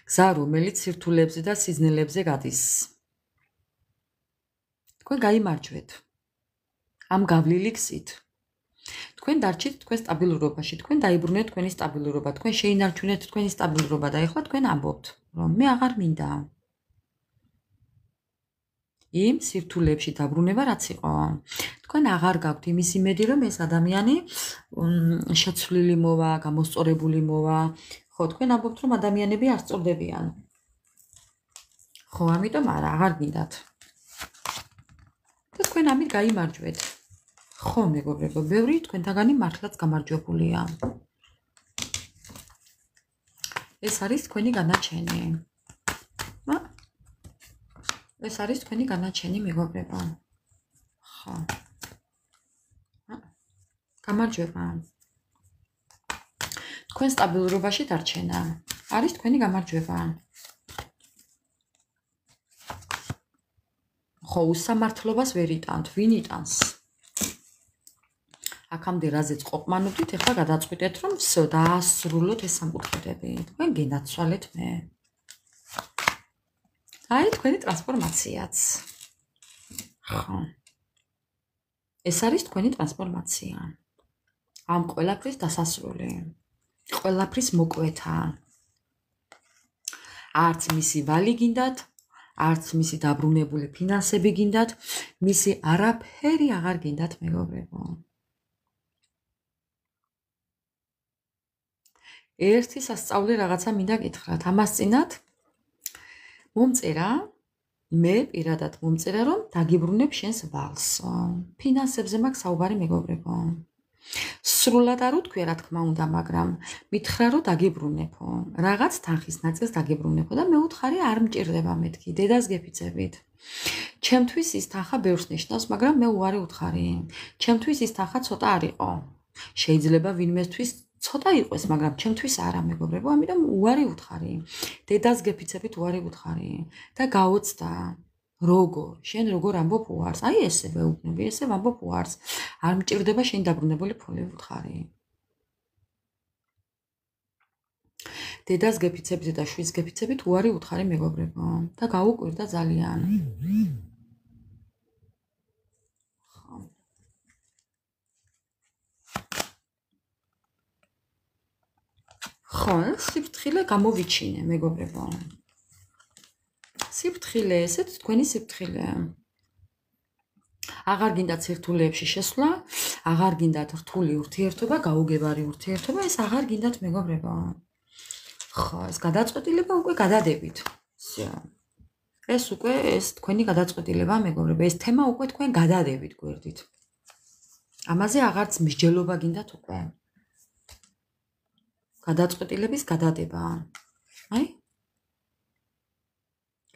გზა, რომელიც სირთულეებზე და სიზნელებზე გადის. თქვენ გაიმარჯვეთ. ამ გავლილი გზით. თქვენ დარჩით თქვენ სტაბილურობაში, თქვენ დაიბრუნეთ თქვენი სტაბილურობა, თქვენ შეინარჩუნეთ თქვენი სტაბილურობა და ეხლა თქვენ ამბობთ, რომ მე აღარ მინდა. იმ სირთულეებში დაბრუნება რაც იყო. თქვენ აღარ გაქვთ იმის იმედი, რომ ეს ადამიანი შეცვლილი მოვა, გამოსწორებული მოვა. ხო, თქვენ ამბობთ, რომ ადამიანები არ სწორდებიან. ხო, ამიტომ არა, აღარ გინდათ. და თქვენ ამით გაიმარჯვეთ. ხო, მეგობრებო, ბევრი თქვენთაგანი მართლაც გამარჯვებულია. ეს არის თქვენი განაჩენი. ეს არის თქვენი განაჩენი, მეგობრებო. ხო. გამარჯვება. თქვენ სტაბილურობაში დარჩენა არის თქვენი გამარჯვება. ხო, უსამართლობას ვერ იტანთ, ვინ იტანს? აქამდე რაზეც ყოფმანობდით, ახლა გადაწყვიტეთ, რომ всё, დაასრულოთ ეს სამკუთხედები. თქვენ გენაცვალეთ მე. აი, თქვენი ტრანსფორმაციაც. ხო. ეს არის თქვენი ტრანსფორმაცია. ამ ყველაფრის დასასრული. ყველაფრის მოკვეთა. არც მისი ვალი გინდათ, არც მისი დაბრუნებული ფინანსები გინდათ, მისი არაფერი აღარ გინდათ, მეგობრებო. ერთი სასწაული რაღაცა მინდა გითხრათ. ამას წინათ მომწერა, მე პირადად მომწერა, რომ დაგიბრუნებ შენს ვალს. ფინანსებზე მაქვს საუბარი, მეგობრებო. სრულად არ უთქვია, რა თქმა უნდა, მაგრამ მითხრა, რომ დაგიბრუნებო. რაღაც თანხის ნაწილს დაგიბრუნებო და მე უთხარი, არ მჭირდება მეთქი, დედას გეფიცებით. ჩემთვის ის თანხა ბევრს ნიშნავს, მაგრამ მე უარი უთხარი. ჩემთვის ის თანხა ცოტა არ იყო. შეიძლება ვინმესთვის ცოტა იყოს, მაგრამ ჩემთვის არა, მეგობრებო, ამიტომ უარი უთხარი. დედას გეფიცებით უარი უთხარი და გაოცდა. როგორ? შენ როგორ ამბობ უარს? აი ესე ვეუბნები, ესე ვამბობ უარს. არ მჭირდება შენ დაბრუნებული ფული უთხარი. დედას გეფიცებით და შვილს გეფიცებით უარი უთხარი, მეგობრებო, და გაუკვირდა ძალიან. ხო, სიფრთხილე გამოვიჩინე, მეგობრებო. სიფრთხილე, ესეც თქვენი სიფრთხილე. აღარ გინდათ სირთულეებში შესვლა, აღარ გინდათ რთული ურთიერთობა, გაუგებარი ურთიერთობა, ეს აღარ გინდათ, მეგობრებო. ხო, ეს გადაწყვეტილება უკვე გადადებით. ეს უკვე ეს თქვენი გადაწყვეტილება, მეგობრებო, ეს თემა უკვე თქვენ გადადებით გვერდით. ამაზე აღარც მსჯელობა გინდათ უკვე. გადაწყვეტილების გადადება. აი?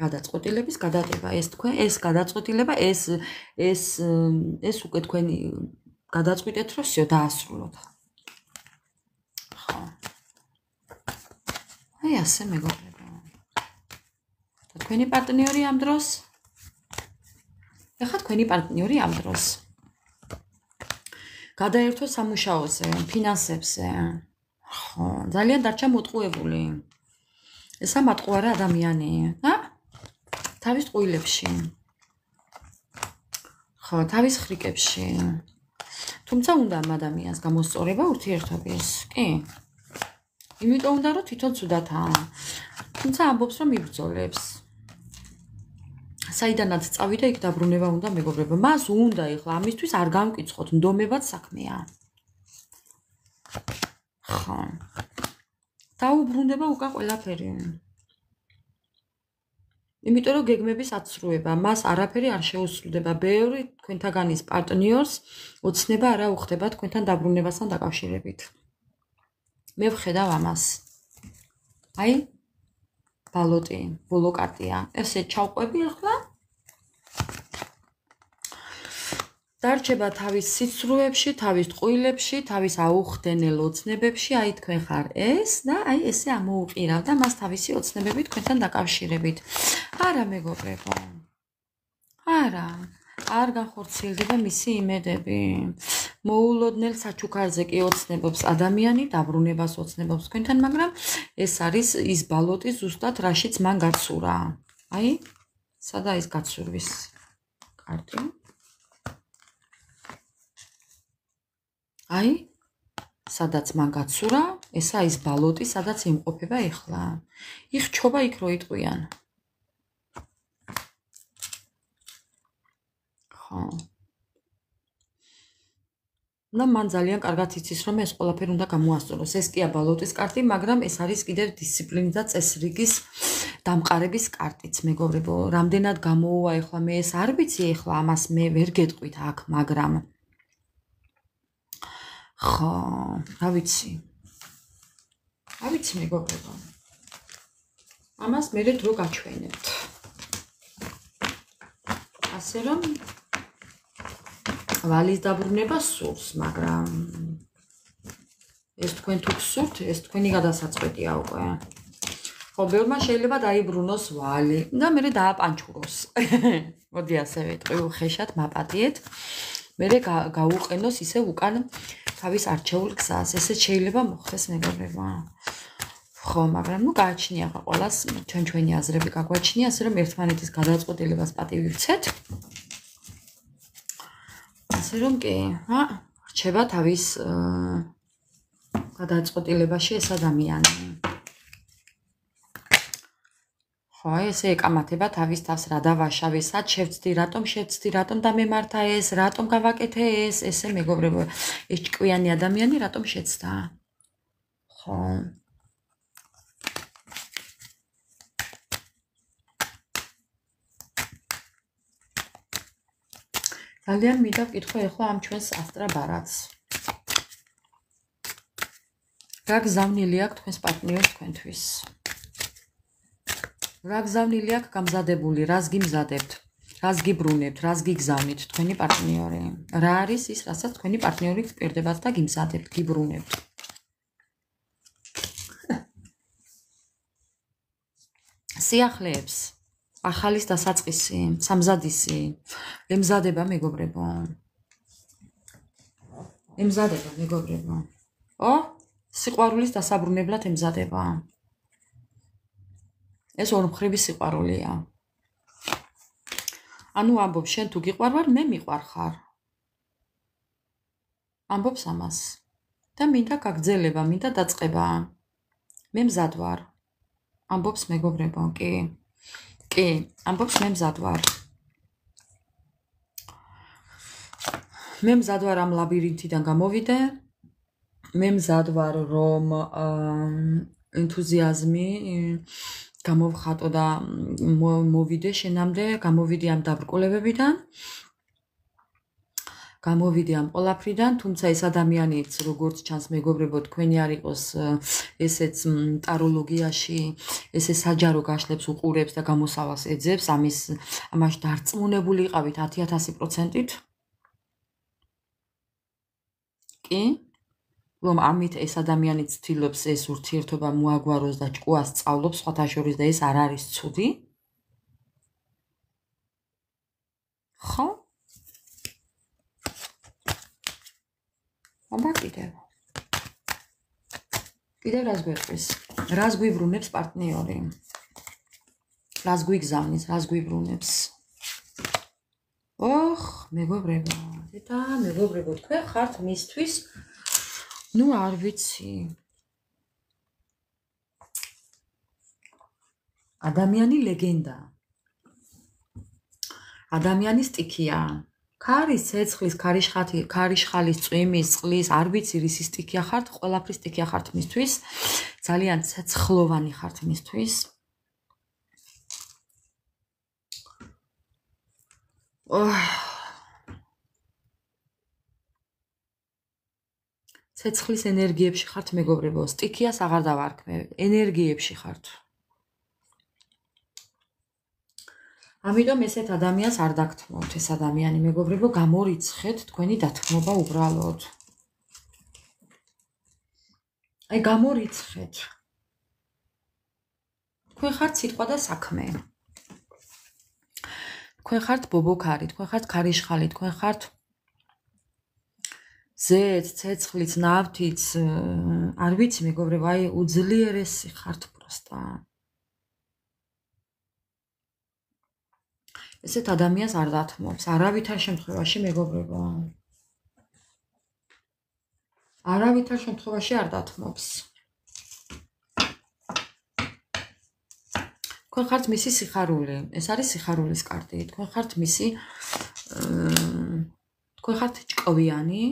გადაწყვეტილების გადადება. ეს თქვენ ეს გადაწყვეტილება ეს უკვე თქვენი გადაწყვიტეთ, რომ всё დაასრულოთ. ხო. აი ასე მეგობრებო. თქვენი პარტნიორი ამ დროს? ეხლა თქვენი პარტნიორი ამ დროს. გადაერთო სამუშაოზე, ფინანსებზე. ხო, ძალიან დარჩა მოტყუებული. ესა მატყუარა ადამიანი, თავის ტყუილებში. ხო, თავის ხრიკებში. თუმცა უნდა ამ ადამიანს გამოსწორება ურთიერთობის, კი? იმიტომ უნდა რომ თვითონ ცუდათაა. თუმცა ამბობს რომ იბრძოლებს. საიდანაც წავიდა იქ დაბრუნება უნდა მეგობრებო. მას უნდა ეხლა ამისთვის არ გამკიცხოთ, ნდომებად საქმეა. ხო. დაუბრუნდება უკან ყველაფერი. იმიტომ რომ გეგმების აცრუება, მას არაფერი არ შეუსრულდება. ბევრი თქვენთაგანის პარტნიორს ოცნება არა უხდება თქვენთან დაბრუნებასთან დაკავშირებით. მე ვხედავ ამას. აი, ბალოტი, ბოლო კარტია. ესე ჩავყვები ახლა. დარჩება თავის სიცრუეებში, თავის ტყუილებში, თავის აუხდენელ ოცნებებში, აი თქვენ ხარ ეს და აი ესე ამოუყირავ და მას თავისი ოცნებები თქვენთან დაკავშირებით. არა მეგობრებო. არა, არ განხორციელდება მისი იმედები. მოულოდნელ საჩუქარზე კი ოცნებობს ადამიანი, დაბრუნებას ოცნებობს თქვენთან, მაგრამ ეს არის ის ბალოტი ზუსტად რაშიც მან გაცურა. აი, სადა ის გაცურვის კარტი? აი, სადაც მან გაცურა, ესა ის ბალოტი, სადაც იმყოფება ეხლა. იხჩობა იქ რო იტყვიან. ხო. და მან ძალიან კარგად იცის, რომ ეს ყველაფერი უნდა გამოასწოროს. ეს კია ბალოტის კარტი, მაგრამ ეს არის კიდევ დისციპლინის და წესრიგის დამყარების კარტიც, მეგობრებო. რამდენად გამოუვა ეხლა მე ეს არ ვიცი ეხლა ამას მე ვერ გეტყვით აქ, მაგრამ ხო, რა ვიცი. რა ვიცი მეგობრებო. ამას მე დრო გაჩვენებთ. ასე რომ ვალის დაბრუნება სურს, მაგრამ ეს თქვენ თუ გსურთ, ეს თქვენი გადასაწყვეტია უკვე. ხო, ბევრმა შეიძლება დაიბრუნოს ვალი და მე დააპანჩუროს. მოდი ასე ვიტყვი, უხეშად მაპატიეთ. მე გაუყენოს ისე უკან თავის არჩეულ გზას. ესეც შეიძლება მოხდეს მეგობრებო. ხო, მაგრამ ნუ გააჩნია ხა ყველას ჩვენი აზრები გაგვაჩნია, ასე რომ ერთმანეთის გადაწყვეტილებას პატივი ვცეთ. ასე რომ კი, რჩება თავის გადაწყვეტილებაში ეს ადამიანი. ხო, ესე ეკამათება თავის თავს რა დავაშავე, სად შევცდი, რატომ შევცდი, რატომ დამემართა ეს, რატომ გავაკეთე ეს, ესე მეგობრებო, ეს ჭკვიანი ადამიანი რატომ შეცდა? ხო. ძალიან მინდა ვკითხო ეხლა ამ ჩვენს ასტრაბარათს. რა გზავნილი აქვს თქვენს პარტნიორს თქვენთვის? რა გზავნილი აქვს გამზადებული, რას გიმზადებთ, რას გიბრუნებთ, რას გიგზავნით თქვენი პარტნიორი? რა არის ის, რასაც თქვენი პარტნიორი გპირდებათ და გიმზადებთ, გიბრუნებთ? სიახლეებს, ახალის დასაწყისი, სამზადისი, ემზადება მეგობრებო. ემზადება მეგობრებო. სიყვარულის დასაბრუნებლად ემზადება. ეს ორმხრივი სიყვარულია. ანუ ამბობს, შენ თუ გიყვარვარ, მე მიყვარხარ. ამბობს ამას. და მინდა გაგრძელება, მინდა დაწყება. მე მზად ვარ. ამბობს მეგობრებო, კი. კი, ამბობს მე მზად ვარ. მე მზად ვარ ამ ლაბირინთიდან გამოვიდე. მე მზად ვარ რომ ენთუზიაზმი გამოვხატო და მოვიდე შენამდე, გამოვიდი ამ დაბრკოლებებიდან. გამოვიდი ამ ყოლაფრიდან, თუმცა ეს ადამიანიც როგორც ჩანს მეგობრებო, თქვენი არ იყოს ესეც ტაროლოგიაში, ესე საჯარო გაშლებს უყურებს და გამოსავალს ეძებს, ამაში დარწმუნებული იყავით 10,000%-ით. კი? რომ ამით ეს ადამიანი ცდილობს ეს ურთიერთობა მოაგვაროს და ჭკუას სწავლობს სხვათა შორის და ეს არ არის ცუდი. ხო? აბა კიდევ რას გვეყვის? რას გვიბრუნებს პარტნიორი? რას გვიგზავნის, რას გვიბრუნებს? ოხ, მეგობრებო, და მეგობრებო, თქვენ ხართ მისთვის ნუ არ ვიცი. ადამიანი ლეგენდა. ადამიანი სტიქია. ქარის ცეცხლის, ქარიშხალის, წვიმის, წყლის, არ ვიცი რისი სტიქია ხართ, ყველაფრის სტიქია ხართ მისთვის. ძალიან ცეცხლოვანი ხართ მისთვის. ცეცხლის ენერგიებში ხართ მეგობრებო, სტიქიას აღარ დავარქმევ, ენერგიებში ხართ. ამიტომ ესეთ ადამიანს არ დაგთმობთ, ეს ადამიანი მეგობრებო, გამორიცხეთ თქვენი დათმობა უბრალოდ. აი გამორიცხეთ. თქვენ ხართ სიტყვა და საქმე. თქვენ ხართ ბობოქარი, თქვენ ხართ ქარიშხალი, თქვენ ხართ ზეც, ცეცხლიც, ნავთიც, არ ვიცი მეგობრებო, აი უძლიერესი ხართ პროსტა. ესეთ ადამიანს არ დათმობს, არავითარ შემთხვევაში მეგობრებო. არავითარ შემთხვევაში არ დათმობს. თქვენ ხართ მისი სიხარული, ეს არის სიხარულის კარტი, თქვენ ხართ მისი თქვენ ხართ ჭკვიანი,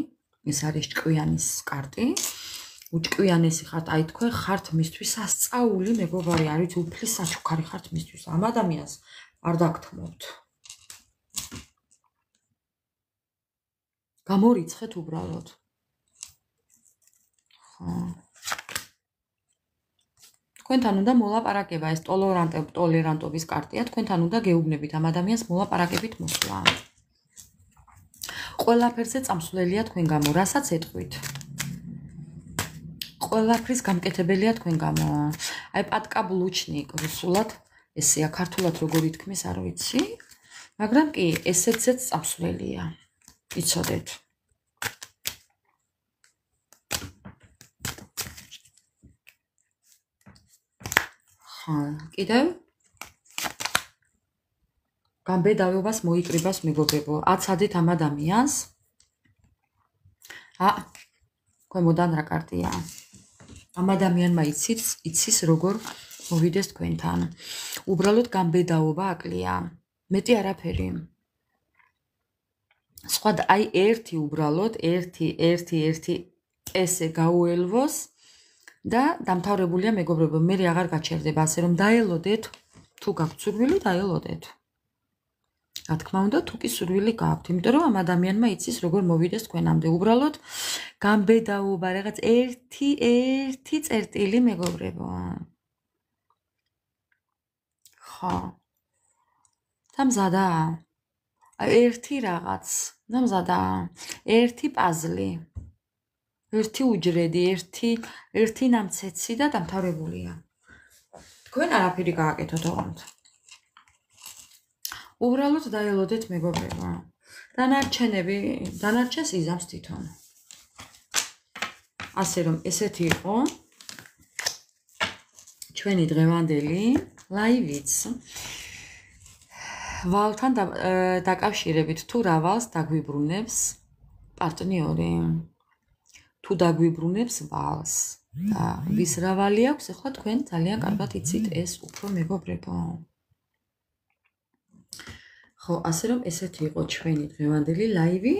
ეს არის ჭკვიანის კარტი. უჭკვიანესი ხართ, აი თქვენ ხართ მისთვის სასწაული მეგობარი, არ ვიცი, უფლის საჩუქარი ხართ მისთვის. ამ ადამიანს არ დაგთმობთ. გამორიცხეთ უბრალოდ. ხო. თქვენთან უნდა მოლაპარაკება, ეს ტოლერანტობის კარტია, თქვენთან უნდა გეუბნებით ამ ადამიანს მოლაპარაკებით მოსვლა. ყველაფერზე წამსვლელია თქვენ გამო, რასაც ეტყვით. ყველაფრის გამკეთებელია თქვენ გამო. აი პატკაბლუჩნიკ რუსულად, ესეა ქართულად როგორ ითქმის, არ ვიცი, მაგრამ კი ესეცეც წამსვლელია. იცოდეთ. ხო, კიდევ გამბედავებას მოიკრიბას მეგობრებო, აცადეთ ამ ადამიანს. ქვემოდან რა კარტია? ამ ადამიანმა იცის როგორ მოვიდეს თქვენთან. უბრალოდ გამბედაობა აკლია. მეტი არაფერი. სხვა აი ერთი უბრალოდ ერთი ესე გაუელვოს და დამთავრებულია მეგობრებო, მე აღარ გაჩერდება, ასე რომ დაელოდეთ, თუ გაქვთ სურვილი, დაელოდეთ. რა თქმა უნდა, თუ კი სურვილი გაქვთ, იმიტომ რომ ამ ადამიანმა იცის როგორ მოვიდეს თქვენამდე. უბრალოდ გამბედაობა, რაღაც ერთი წერტილი მეგობრებო. ხო. დამზადა? ერთი რაღაც, დამზადა? ერთი პაზლი. ერთი უჯრედი, ერთი ნამცეცი და დამთავრებულია. თქვენ არაფერი გააკეთოთ ოღონდ. უბრალოდ დაელოდეთ მეგობრებო. დანარჩენს იზამს თვითონ. ასე რომ ესეთი იყო ჩვენი დღევანდელი ლაივიც. ვალთან დაკავშირებით თუ რა ვალს დაგვიბრუნებს პარტნიორი. თუ დაგვიბრუნებს ვალს და ვის რა ვალი აქვს, ახლა თქვენ ძალიან კარგად იცით ეს უფრო მეგობრებო. ხო, ასე რომ ესეთი იყო ჩვენი დღევანდელი ლაივი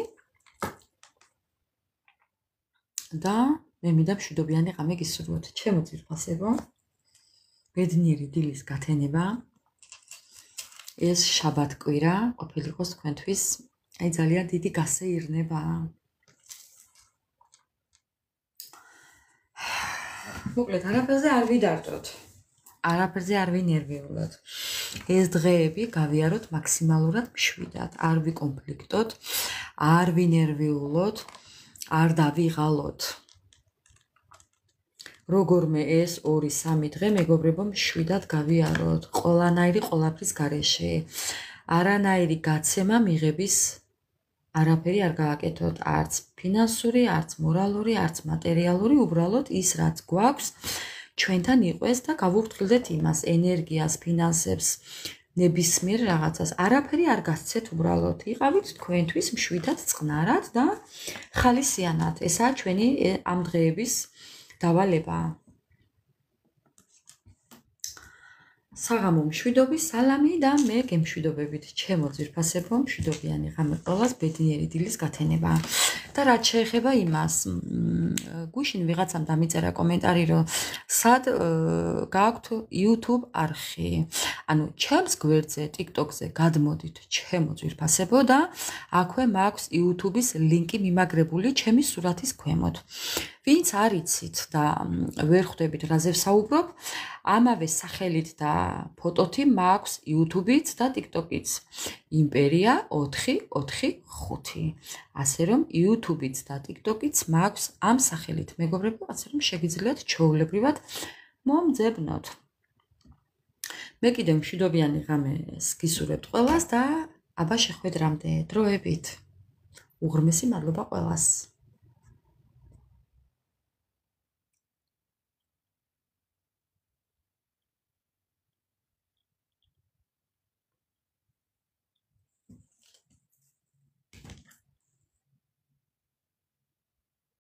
და მე მინდა მშვიდობიანი ღამე გისურვოთ. ჩემო ძვირფასებო, ბედნიერი დილის გათენება. ეს შაბათ-კვირა ყოფილიყოს თქვენთვის აი ძალიან დიდი გასეირნება. მოკლედ, არაფერზე არ ვიდარდოთ. არაფერზე არ ვინერვიულოთ. ეს დღეები გავიაროთ მაქსიმალურად მშვიდად, არ ვიკონფლიქტოთ, არ ვინერვიულოთ, არ დავიღალოთ. როგორმე ეს 2-3 დღე მეგობრებო მშვიდად გავიაროთ, ყველანაირი ყველაფრის გარეშე. არანაირი გაცემა მიღების არაფერი არ გააკეთოთ, არც ფინანსური, არც მორალური, არც მატერიალური, უბრალოდ ის რაც გვაქვს ჩვენთან იყოს და გავუფრთხილდეთ იმას, ენერგიას, ფინანსებს, ნებისმიერ რაღაცას. არაფერი არ გასცეთ უბრალოდ. იყავით თქვენთვის მშვიდად, წყნარად და ხალისიანად. ესაა ჩვენი ამ დღეების დავალება. საღამო მშვიდობი, სალამი და მე გემშვიდობებით. ჩემო ძვირფასებო, მშვიდობიანი ღამე ყველას, ბედნიერი დილის გათენება. და რაც შეეხება იმას, გუშინ ვიღაცამ დამიწერა კომენტარი, რომ სად გააქვთ YouTube არხი. ანუ ჩემს გვერდზე, TikTok-ზე გადმოდით, ჩემო ძვირფასებო და აქვე მაქვს YouTube-ის ლინკი მიმაგრებული ჩემი სურათის ქვემოთ. ვინც არ იცით და ვერ ხვდებით რაზე ვსაუბრობ, ამავე სახელით და ფოტოთი მაქვს YouTube-იც და TikTok-იც. იმპერია 445. ასე რომ YouTube-იც და TikTok-იც მაქვს ამ სახელით. მეგობრებო, ასე რომ შეგიძლიათ ჩვეულებრივად მომძებნოთ. მე კიდევ მშვიდობიანი ღამეს გისურვებთ ყველას და აბა შეხვედრამდე დროებით. უღრმესი მადლობა ყველას.